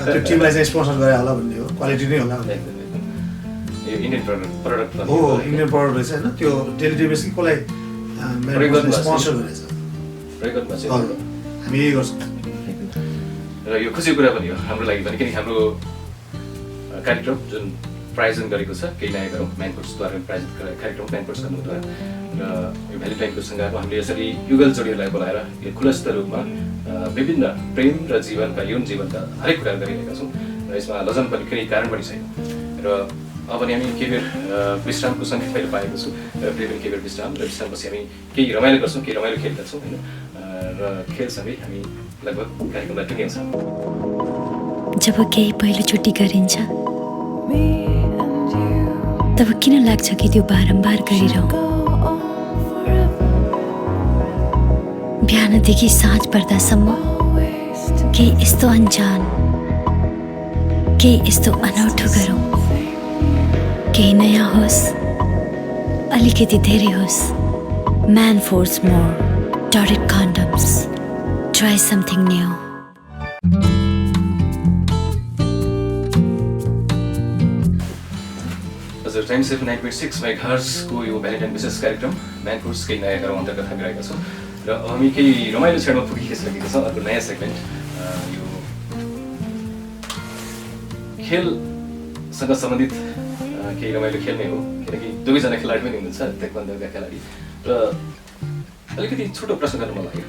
त्यो टिमलाई चाहिँ स्पोन्सर गरे होला भन्ने हो क्वालिटी नै होला इन्डियन प्रडक्ट हो इन्डियन प्रडक्ट रहेछ होइन त्यो डेलिभरी कसलाई स्पोन्सर गरेछ हामी यही गर्छौँ र यो खुसीको कुरा पनि हो हाम्रो लागि पनि किनकि हाम्रो कार्यक्रम जुन प्रायोजन गरेको छ केही नयाँ गरौँ म्यान फोर्सद्वारा प्रायोजित कार्यक्रम म्यान फोर्स गर्नुद्वारा र यो भ्यालेन्टाइनको सङ्घारमा हामीले यसरी युगल जोडीहरूलाई बोलाएर यो खुलस्त रूपमा विभिन्न प्रेम र जीवनका यौन जीवनका हरेक कुराहरू गरिरहेका छौँ र यसमा लजन पनि कुनै कारण पनि छैन र अब पनि हामी केही बेर विश्रामको सङ्गीत मैले पाएको छु र फेरि पनि केही बेर विश्राम र विश्रामपछि हामी केही रमाइलो गर्छौँ केही रमाइलो खेल गर्छौँ होइन र खेलसँगै हामी लगभग कार्यक्रमलाई टुङ्ग्याउँछौँ जब केही पहिलोचोटि गरिन्छ तब किन लाग्छ कि त्यो बारम्बार गरिरहँ बिहानदेखि साँझ पर्दासम्म केही यस्तो अनजान केही यस्तो अनौठो गरौँ केही नयाँ होस् अलिकति धेरै होस् Manforce more dotted condoms try something new. हजुर टाइम्स एफएम 90.6 मेगाहर्जको यो भ्यालेन्टाइन विशेष कार्यक्रम म्यानफोर्स केही नयाँ गरौँ अन्तर्गत हामीरहेका छौँ र हामी केही रमाइलो क्षणमा पुगिसकेका छौँ। अर्को नयाँ सेगमेन्ट यो खेलसँग सम्बन्धित केही रमाइलो खेल नै हो, किनकि दुवैजना खेलाडी पनि हुनुहुन्छ ताइक्वान्डोका खेलाडी र अलिकति छोटो प्रश्न गर्नु मन लाग्यो।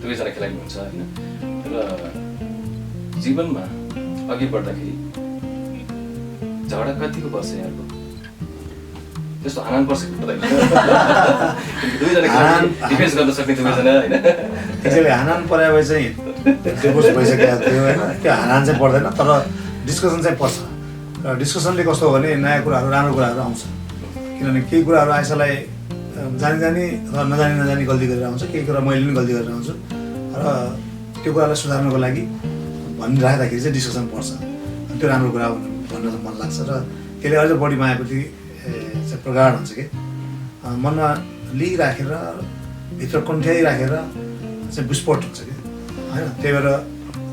दुवैजना खेलाडी हुन्छ होइन र जीवनमा अघि बढ्दाखेरि झगडा कतिको पर्छ यहाँको? त्यस्तो हानान पर्छ कि पर्दैन? दुवैजना खेलाडी डिफेन्स गर्न सक्ने दुवैजना होइन त्यसैले हानान परे भए चाहिँ डिभोर्स भइसकेको थियो होइन, त्यो हानान चाहिँ पर्दैन तर डिस्कसन चाहिँ पर्छ। र डिस्कसनले कस्तो हो भने नयाँ कुराहरू राम्रो कुराहरू आउँछ, किनभने केही कुराहरू आइसलाई जानी जानी र नजानी गल्ती गरेर आउँछ, केही कुरा मैले पनि गल्ती गरेर आउँछु र त्यो कुरालाई सुधार्नको लागि भनिराख्दाखेरि चाहिँ डिस्कसन पर्छ। त्यो राम्रो कुरा भन्न मन लाग्छ र त्यसले अझ बढी मायाप्रति चाहिँ प्रगाढ हुन्छ कि मनमा लिइराखेर भित्र कन्ठ्याइराखेर चाहिँ विस्फोट हुन्छ कि होइन। त्यही भएर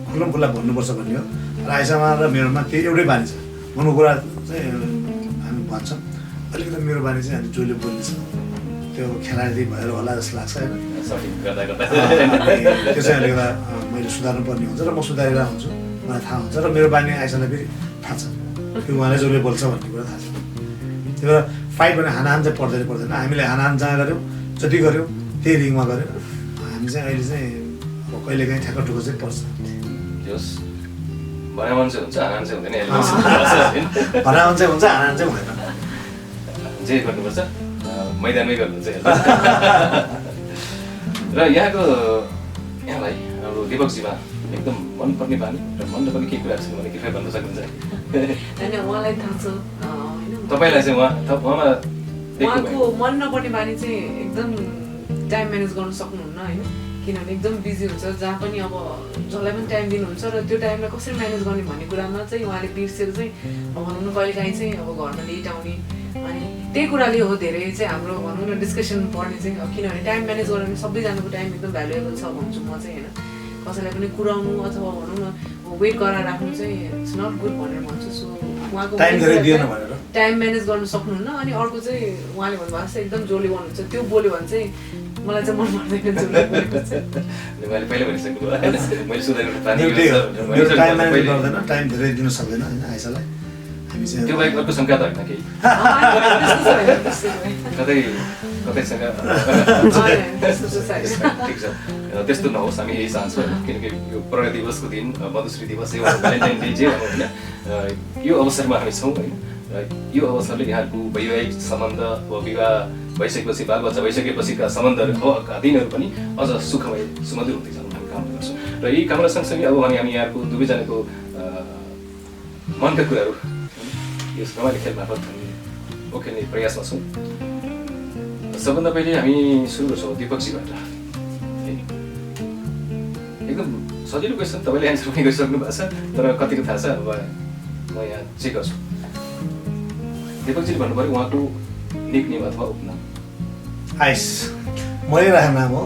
खुल्लम खुल्ला भन्नुपर्छ भन्ने हो। र आइसामा र मेरोमा त्यही एउटै बानी छ, मनको कुरा चाहिँ हामी भन्छौँ, अलिकति मेरो बानी चाहिँ हामी जसले बोल्नेछ त्यो खेलाडी भएर होला जस्तो लाग्छ होइन। त्यो चाहिँ अलिकता मैले सुधार्नु पर्ने हुन्छ र म सुधारेर हुन्छु, मलाई थाहा हुन्छ र मेरो बानी आइसालाई फेरि थाहा छ त्यो उहाँले जसले बोल्छ भन्ने कुरा थाहा छ। त्यही भएर फाइट भने हानाहान चाहिँ पर्दैन। हामीले हानाहान जहाँ गऱ्यौँ जति गऱ्यौँ त्यही रिङमा गऱ्यौँ। हामी चाहिँ अहिले चाहिँ अब कहिलेकाहीँ ठ्याक्क ठुक्क चाहिँ पर्छ। भनावन चाहिँ हुन्छ, हानान चाहिँ हुँदैन। भनावन चाहिँ हुन्छ, हानान चाहिँ हुँदैन। जे गर्नुपर्छ मैदानमै गर्नुहुन्छ र यहाँलाई हाम्रो दिपकजीमा एकदम मनपर्ने बानी र मन नपर्ने केही कुराहरू छन् भने कृपया भन्न सक्नुहुन्छ? होइन उहाँलाई थाहा छ तपाईँलाई चाहिँ उहाँको मन नपर्ने बानी चाहिँ एकदम टाइम म्यानेज गर्न सक्नुहुन्न होइन, किनभने एकदम बिजी हुन्छ। जहाँ पनि अब जसलाई पनि टाइम दिनुहुन्छ र त्यो टाइमलाई कसरी म्यानेज गर्ने भन्ने कुरामा चाहिँ उहाँले बिर्सेर चाहिँ भनौँ न कहिलेकाहीँ चाहिँ अब घरमा लेट आउने अनि त्यही कुराले हो धेरै चाहिँ हाम्रो भनौँ न डिस्कसन पर्ने चाहिँ। किनभने टाइम म्यानेज गर्ने सबैजनाको टाइम एकदम भ्यालुएबल छ भन्छु म चाहिँ होइन। कसैलाई पनि कुराउनु अथवा भनौँ न वेट गरेर राख्नु चाहिँ इट्स नट गुड भनेर भन्छु। सो उहाँको टाइम म्यानेज गर्न सक्नुहुन्न। अनि अर्को चाहिँ उहाँले भन्नुभएको छ एकदम जोली भन्नुहुन्छ, त्यो बोल्यो भने चाहिँ मलाई चाहिँ मन पर्दैन जोली बोलेको चाहिँ। मैले पहिला भनिसक्नु भयो, मैले सुधार्नु टाइम धेरै दिन सक्दैन होइन आइसालाई। हामी चाहिँ त्यो बाहेक अर्को शङ्का त होइन केही कतैसँग ठिक छ, त्यस्तो नहोस् हामी यही चाहन्छौँ। किनकि यो प्रणय दिवसको दिन मधुश्री दिवस भ्यालेन्टाइन डे जे भनौँ होइन, यो अवसरमा हामी छौँ होइन। यो अवसरले यहाँको वैवाहिक सम्बन्ध विवाह भइसकेपछि बालबच्चा भइसकेपछिका सम्बन्धहरू दिनहरू पनि अझ सुखमय सुमधुर हुँदै जानु हामी कामना गर्छौँ। र यही कामना सँगसँगै अब भने हामी यहाँको दुवैजनाको मनका कुराहरू यो रमाइलो खेल मार्फत हामी ओखेल्ने प्रयासमा छौँ। सबभन्दा पहिले हामी सुरु गर्छौँ दिपकजीबाट। एकदम सजिलो क्वेसन, तपाईँले एन्सर पनि गरिसक्नु भएको छ तर कतिको थाहा छ अब म यहाँ चेक गर्छु। दिपकजीले भन्नु पऱ्यो उहाँको निकनेम अथवा उपनाम। आइस मैले राखेको नाम हो,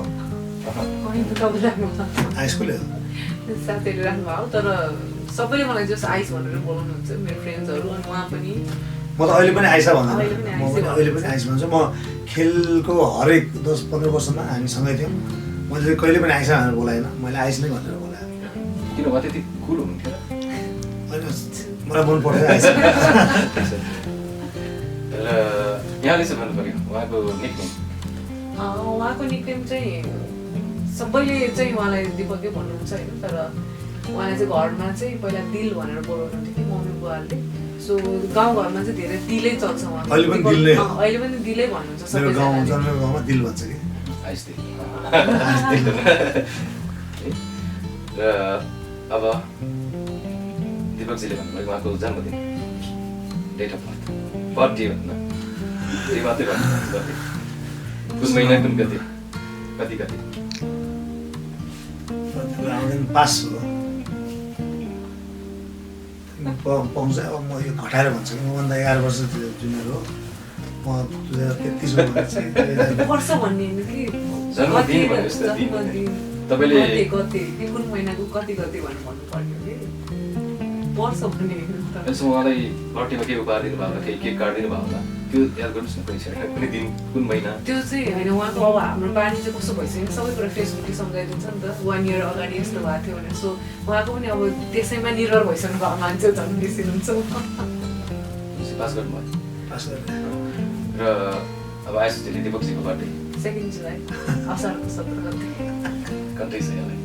आइस कसले हो? साथीहरूले राख्नुभयो तर सबैले मलाई जस आइस भनेर बोलाउनुहुन्छ मेरो फ्रेन्ड्सहरू। अनि उहाँ पनि म त अहिले पनि आइसा भन्दैन, अहिले पनि आइस भन्छु। म खेलको हरेक 10-15 वर्षमा हामी सँगै थियौँ, मैले कहिले पनि आइसा भनेर बोलाएन, मैले आइस नै भनेर बोलाएँ। किन उहाँ त्यति कुल हुनुहुन्थ्यो र? होइन मलाई मन पर्थ्यो आइस। र यहाँले चाहिँ भन्नु पऱ्यो उहाँको निकनेम। उहाँको निकनेम चाहिँ सबैले चाहिँ उहाँलाई दिपकै भन्नुहुन्छ होइन, तर उहाँले चाहिँ घरमा चाहिँ पहिला दिल भनेर बोलाउनुहुन्थ्यो कि मम्मी बुवाहरूले। सो गाउँघरमा चाहिँ धेरै दिलै चल्छ उहाँ, अहिले पनि दिलै भन्नुहुन्छ सबैजनाले। गाउँमा दिल भन्छ कि आइस दिल। र अब दिपकजीले भन्नुभयो उहाँको जन्मदिन, डेट अफ बर्थडे भन्नु त्यही मात्रै भन्नु, कुन महिना कुन गते कति पास हो पाउँछ। अब म यो घटाएर भन्छु कि मभन्दा 11 वर्ष जुनियर हो म। 2033 वर्ष भन्ने कि जन्मदिन भन्नुहोस् त, दिन तपाईँले कति कुन महिनाको कति भन्नु पर्यो कि वर्ष भन्ने यसो उहाँलाई बर्थडेमा केही उपहार दिनुभयो होला केही केक काटिदिनु भयो होला त्यो याद गर्नुहोस् न कुनै छैन कुनै दिन कुन महिना त्यो चाहिँ होइन उहाँको अब हाम्रो बानी चाहिँ कस्तो भइसक्यो सबै कुरा फेसबुकले सम्झाइदिन्छ नि त 1 इयर अगाडि यस्तो भएको थियो भनेर सो उहाँको पनि अब त्यसैमा निर्भर भइसक्नु भएको मान्छे झन् बिर्सिनुहुन्छ पास गर्नुभयो पास गर्ने र अब आइसजीले दिपकजीको बर्थडे 2 जुलाई असारको 17 गते कतै छ यहाँलाई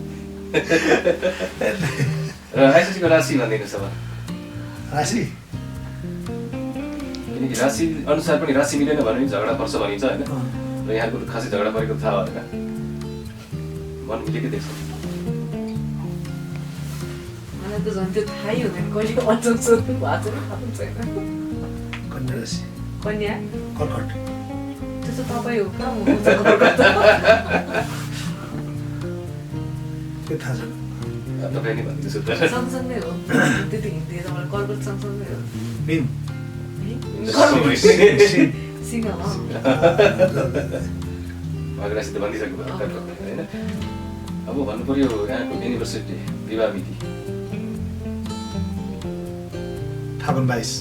र आइसजीको राशि भनिदिनुहोस् अब राशि किनकि राशि अनुसार पनि राशि मिलेन भने झगडा पर्छ भनिन्छ होइन र यहाँको खासै झगडा परेको थाहा भएन मन मिलेकै देख्छ मलाई त झन् त्यो थाहै हुँदैन कहिले अचल सोध्नु भएको छैन थाहा छैन कन्या राशि कन्या कर्कट त्यो चाहिँ तपाईँ हो कहाँ हुनुहुन्छ कर्कट त्यो थाहा छैन तपाईँ नै भनिदिनुहोस् त सँगसँगै हो त्यति हिन्दी तपाईँलाई कर्कट सँगसँगै हो मिन सिंह राशि त भनिदिइसक्नु भयो होइन अब भन्नु पर्यो यहाँको युनिभर्सिटी विवाह मिति फागुन 22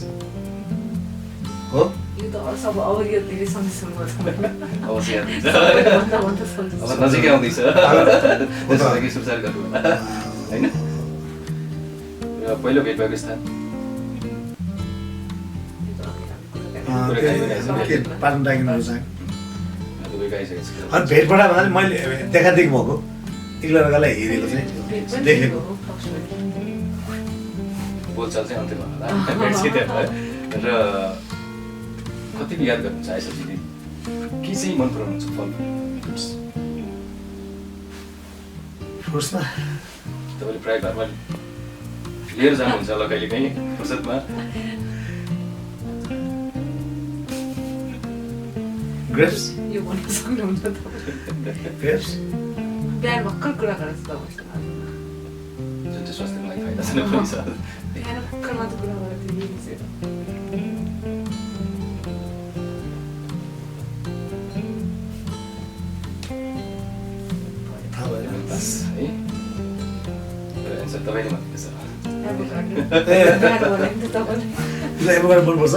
हो यो त सब अब यो धेरै सम्झिसक्नु अवश्य याद हुन्छ भन्दा सम्झिसक्नु अब नजिकै आउँदैछ त्यसपछि सुचार गर्नु होला होइन र पहिलो भेट भएको स्थान पाटन डाकिनहरू चाहिँ दुवै गइसकेको छ अनि भेटबाट भन्दा मैले देखादेखि भएको इग्लोरगालाई हेरेको चाहिँ देखेको बोलचाल चाहिँ अन्त्यमा होला भेटसित र कति याद गर्नुहुन्छ आइसजीले के चाहिँ मन पराउनुहुन्छ फल फ्रुट्समा तपाईँले प्रायः घरमा लिएर जानुहुन्छ होला कहिले काहीँ फुर्सदमा ग्रेप्स यो भन्न सक्नुहुन्छ ग्रेप्स बिहान भर्खर कुरा गरेर तपाईँसँग जुन चाहिँ स्वास्थ्यको लागि फाइदा छैन पनि छ बिहान भर्खर मात्र कुरा गरेर थियो थाहा भएन बस है र एन्सर तपाईँले भन्दैछ एभोकाडो मनपर्छ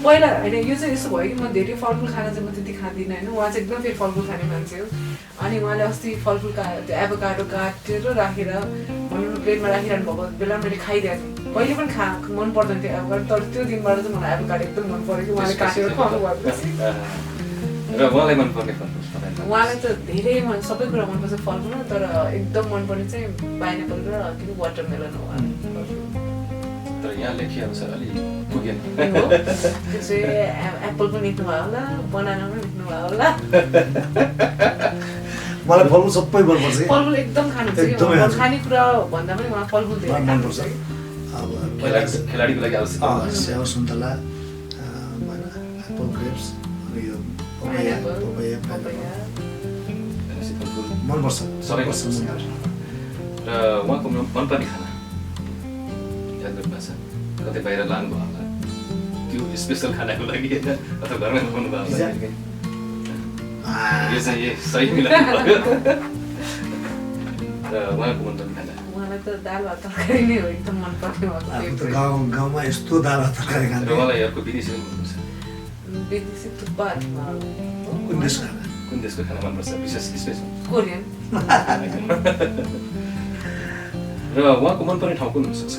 पहिला होइन यो चाहिँ यस्तो भयो कि म धेरै फलफुल खाना चाहिँ म त्यति खाँदिनँ होइन उहाँ चाहिँ एकदम फेरि फलफुल खाने मान्छे हो अनि उहाँले अस्ति फलफुल त्यो एभोकाडो काटेर राखेर भनौँ न प्लेटमा राखिरहनु भएको बेला मैले खाइरहेको थिएँ कहिले पनि मन पर्दैन थियो एभोकाडो तर त्यो दिनबाट चाहिँ मलाई एभोकाडो एकदम मन पऱ्यो कि उहाँले काटेर खुवाउनु भएपछि र उहाँलाई मनपर्ने फलफुल उहाँलाई त धेरै सबै कुरा मनपर्छ फलफुल तर एकदम मनपर्ने चाहिँ पाइनएप्पल र के वाटरमेलन हो उहाँलाई तर यहाँ लेखिअनुसार अलि पुगेन त्यो चाहिँ एप्पल पनि लेख्नु भयो होला बनाना पनि लेख्नु भयो होला मलाई फलफुल सबै मनपर्छ फलफुल एकदम खानुहुन्छ खानेकुरा भन्दा पनि उहाँ फलफुल धेरै मनपर्छ अब खेलाडीको लागि आवश्यक स्याउ सुन्तला एप्पल ग्रेप्स अनि यो मनपर्छ सबै मनपर्छ र उहाँको मनपर्ने खाना याद गर्नु भएको छ कतै बाहिर लानुभयो होला त्यो स्पेसल खानाको लागि होइन अथवा घरमै बनाउनु भयो होला यो चाहिँ सही मिलाउनु भयो र उहाँको मनपर्ने खाना उहाँलाई त दाल भात तरकारी नै हो एकदम मनपर्ने गाउँमा यस्तो दाल भात तरकारी खान्छ र उहाँलाई अर्को विदेशी पनि मनपर्छ विदेशी थुक्पा कुन देशको खाना कुन देशको खाना मनपर्छ विशेष स्पेसल कोरियन र उहाँको मनपर्ने ठाउँ कुन हुनसक्छ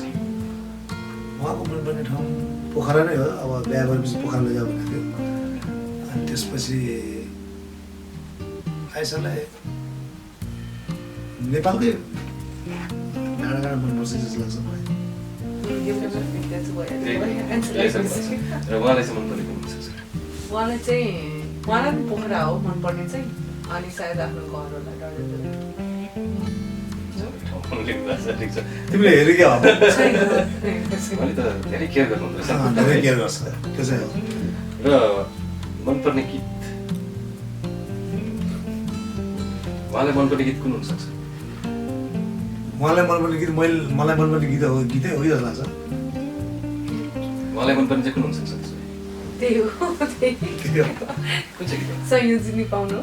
उहाँको मनपर्ने ठाउँ पोखरा नै हो अब बिहा गरेपछि पोखरा लैजाऊ भनेको थियो अनि त्यसपछि आइसलाई नेपालकै डाँडा डाँडा मनपर्छ जस्तो लाग्छ मलाई र उहाँलाई चाहिँ मनपर्ने कुन हुनसक्छ उहाँलाई चाहिँ उहाँलाई पनि पोखरा हो मनपर्ने चाहिँ अनि सायद आफ्नो घर होला डडेलधुरा तिमीले हेऱ्यो क्या मैले त धेरै केयर गर्नुहुँदो रहेछ धेरै केयर गर्छ त्यो चाहिँ हो र मनपर्ने गीत उहाँलाई मनपर्ने गीत कुन हुनसक्छ उहाँलाई मनपर्ने गीत मलाई मनपर्ने गीतै हो जस्तो लाग्छ उहाँलाई मनपर्ने चाहिँ कुन हुनसक्छ त्यही हो कुन चाहिँ गीत संयोजनी पाउनु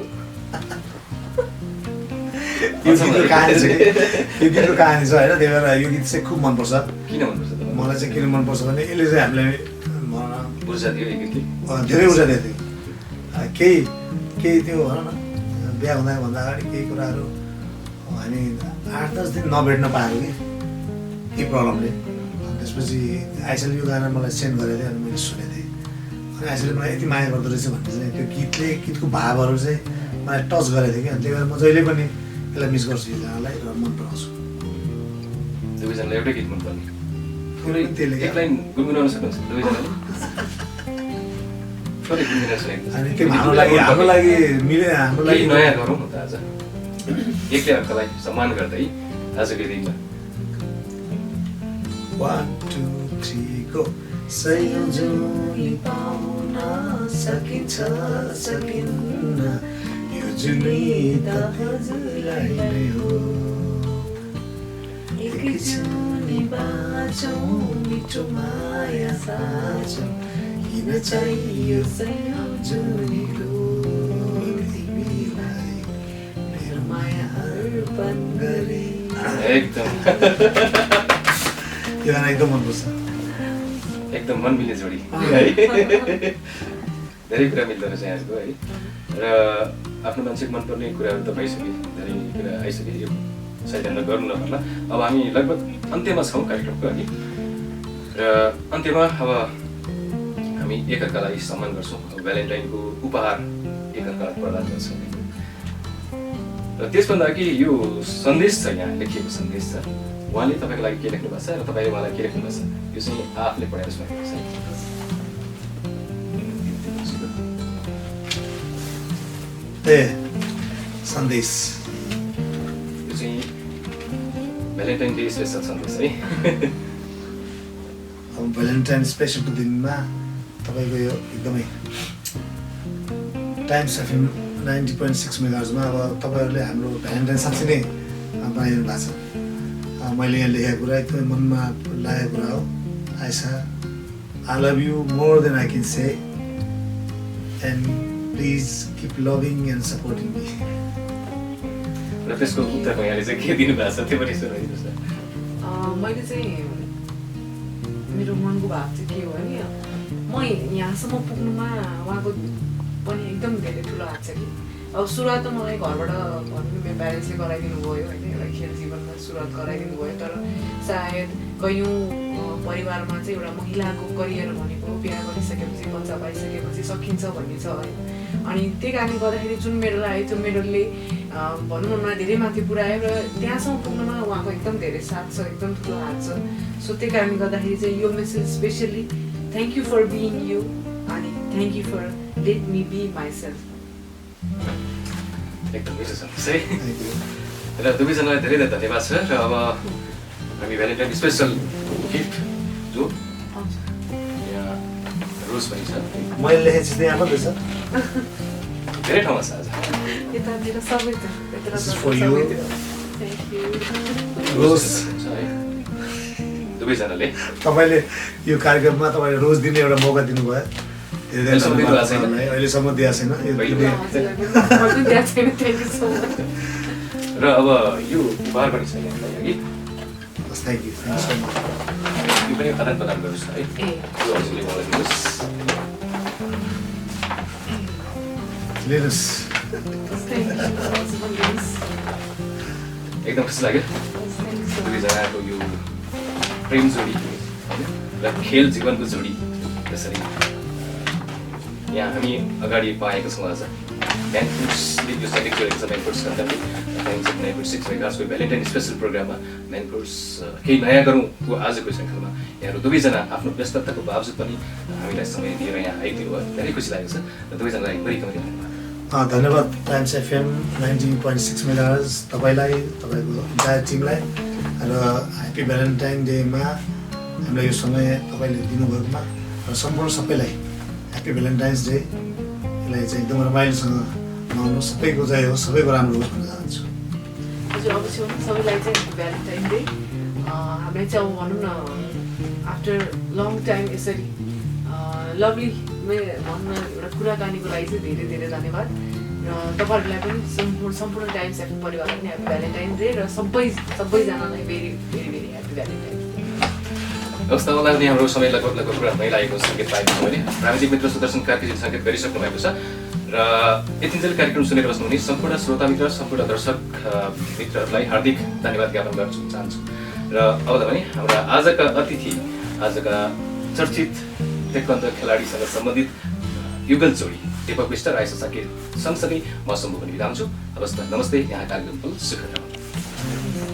यो गीतको कहानी छ कि यो गीतको कहानी छ होइन, त्यही भएर यो गीत चाहिँ खुब मनपर्छ। किन मनपर्छ तपाईँलाई? मलाई चाहिँ किन मनपर्छ भने यसले चाहिँ हामीलाई ऊर्जा दियो एक गीतले? धेरै ऊर्जा दिएको थियो। केही त्यो भनौँ न बिहा हुँदा अगाडि केही कुराहरू हामी 8-10 दिन नभेट्न पाएको कि केही प्रब्लमले। त्यसपछि आइसले यो गाना मलाई सेन्ड गरेको थियो अनि मैले सुनेको थिएँ। अनि आइसले मलाई यति माया गर्दो रहेछ भन्ने चाहिँ त्यो गीतको भावहरू चाहिँ मलाई टच गरेको थियो कि, अनि त्यही भएर म जहिले पनि यसलाई मिस गर्छु यो गानालाई र मन पराउँछु। दुवैजनालाई एउटै गीत मनपर्ने? त्यसले एक लाइन गुनगुनाउन सक्नुहुन्छ दुवैजनाले? कति गुनगुनाएर सुनाइदिनुहोस्। अनि त्यो हाम्रो लागि मिले, हाम्रो लागि केही नयाँ गरौँ न त आज, एकले अर्कालाई सम्मान गर्दै आजको दिनमा। 1 2 3 गो। संयोजनले पाउन सकिन्छ सकिन्न, यो जुनी त हजुरलाई नै हो। एकैछिनले बाँचौँ मिठो माया साँचौँ, किन चाहियो संयोजनीको तिमीलाई मेरो माया अर्पण गरे। एकदम यो गाना एकदम मनपर्छ। एकदम मन मिल्ने जोडी है। धेरै कुरा मिल्दो रहेछ यहाँको है। र आफ्नो मान्छेको मनपर्ने कुराहरू त भइसक्यो, धेरै कुरा आइसक्यो, यो साइडमा गर्नु नपर्ला। अब हामी लगभग अन्त्यमा छौँ कार्यक्रमको है। र अन्त्यमा अब हामी एकअर्कालाई सम्मान गर्छौँ। अब भ्यालेन्टाइनको उपहार एकअर्कालाई प्रदान गर्छौँ। र त्यसभन्दा अघि यो सन्देश छ, यहाँ लेखिएको सन्देश छ। उहाँले तपाईँको लागि के लेख्नु भएको छ र तपाईँले उहाँलाई के लेख्नु भएको छ, यो चाहिँ आफूले पढाएर सुनाएको छ। सन्देश यो चाहिँ भ्यालेन्टाइन डे स्पेसल सन्देश है। अब भ्यालेन्टाइन स्पेसलको दिनमा तपाईँको यो एकदमै टाइम्स एफएम 90.6 मेगाहर्जमा अब तपाईँहरूले हाम्रो भ्यालेन्टाइन साँच्चै नै बनाइदिनु भएको छ। मैले यहाँ लेखेको कुरा एकदमै मनमा लागेको कुरा हो। आइसा, I love you more than I can say, and please keep loving and supporting me. र त्यसको उत्तरमा यहाँले चाहिँ के दिनु भएको छ त्यो पनि सुनाइदिनुहोस् न। मैले चाहिँ मेरो मनको भाव चाहिँ के हो भने म यहाँसम्म पुग्नुमा उहाँको पनि एकदम धेरै ठुलो हात छ कि। अब सुरुवात त मलाई घरबाट भनौँ मेरो प्यारेन्ट्सले गराइदिनु भयो होइन, एउटा खेल जीवनमा सुरुवात गराइदिनु भयो। तर सायद कयौँ परिवारमा चाहिँ एउटा महिलाको करियर भनेको बिहा गरिसकेपछि बच्चा पाइसकेपछि सकिन्छ भन्ने छ है। अनि त्यही कारणले गर्दाखेरि जुन मेडल आयो त्यो मेडलले भनौँ न धेरै माथि पुऱ्यायो र त्यहाँसम्म पुग्नुमा उहाँको एकदम धेरै साथ छ, एकदम ठुलो हात छ। सो त्यही कारणले गर्दाखेरि चाहिँ यो message specially thank you for being you, अनि thank you for let me be myself. एकदम मिठो सन्देश है। र दुवैजनालाई धेरै धेरै धन्यवाद छ। र अब हामी भ्यालेन्टाइन स्पेसल गिफ्ट जो यहाँ रोज पनि छ, मैले लेखेको चिज यहाँ मात्रै छ। धेरै ठाउँमा छ आज। यतातिर सबै छ, This is for you. Thank you. रोज छ है दुवैजनाले। तपाईँले यो कार्यक्रममा तपाईँले रोज दिने एउटा मौका दिनुभयो। धेरै धेरै अहिलेसम्म दिनुभएको छैन। अहिलेसम्म दिएको छैन। र अब यो उपहार पनि छ यहाँलाई अघि, थ्याङ्क यू सो मच। यो पनि आदान प्रदान गर्नुहोस् न है। यो हजुरले मलाई दिनुहोस्। लिनुहोस्। एकदम खुसी लाग्यो दुवैजनाको यो प्रेम जोडी होइन र खेल जीवनको जोडी त्यसरी यहाँ हामी अगाडि पाएको छौँ। आज म्यानफोर्सले यो सेटिङ गरेको छ, म्यानफोर्स कम्पनी 9.6 मेगाहर्जको भ्यालेन्टाइन स्पेसल प्रोग्राममा म्यानफोर्स केही नयाँ गरौँको आजको श्रृङ्खलामा यहाँहरू दुवैजना आफ्नो व्यस्तताको बावजुद पनि हामीलाई समय दिएर यहाँ आइदिनु भयो। धेरै खुसी लागेको छ र दुवैजनालाई एकदमै धन्यवाद। धन्यवाद टाइम्स एफएम 90.6 मेगाहर्ज तपाईँलाई, तपाईँको इन्टायर टिमलाई र ह्याप्पी भ्यालेन्टाइन डेमा हामीलाई यो समय तपाईँले दिनुभएकोमा र सम्पूर्ण सबैलाई ह्याप्पी भ्यालेन्टाइन्स डे। यसलाई चाहिँ एकदम रमाइलोसँग मनाउनु, सबैको जय होस्, सबैको राम्रो होस् भन्न चाहन्छु। हजुर अवश्य सबैलाई चाहिँ भ्यालेन्टाइन डे। हामीलाई चाहिँ अब भनौँ न आफ्टर लङ टाइम यसरी लभली भनौँ न एउटा कुराकानीको लागि चाहिँ धेरै धेरै धन्यवाद। तपाईँहरूलाई पनि सम्पूर्ण टाइम्स एफ परिवारलाई पनि ह्याप्पी भ्यालेन्टाइन डे र सबैजनालाई very very very happy Valentine day. हवस् त, मलाई पनि हाम्रो समय लगभग कुरा हुनै लागेको सङ्केत पाएको छ भने प्राविधिक मित्र सुदर्शन कार्कीले सङ्केत गरिसक्नु भएको छ र यतिन्जेल कार्यक्रम सुनेर बस्नुहुने सम्पूर्ण श्रोता मित्र सम्पूर्ण दर्शक मित्रहरूलाई हार्दिक धन्यवाद ज्ञापन गर्न चाहन्छु। र अब त भने हाम्रा आजका अतिथि, आजका चर्चित ताइक्वान्डो खेलाडीसँग सम्बन्धित युगल जोडी दीपक विष्ट र आयशा साकिर सँगसँगै म सम्बोधन बिदा हुन्छु। हवस् त, नमस्ते, यहाँ कार्यक्रम सुख रहोस्।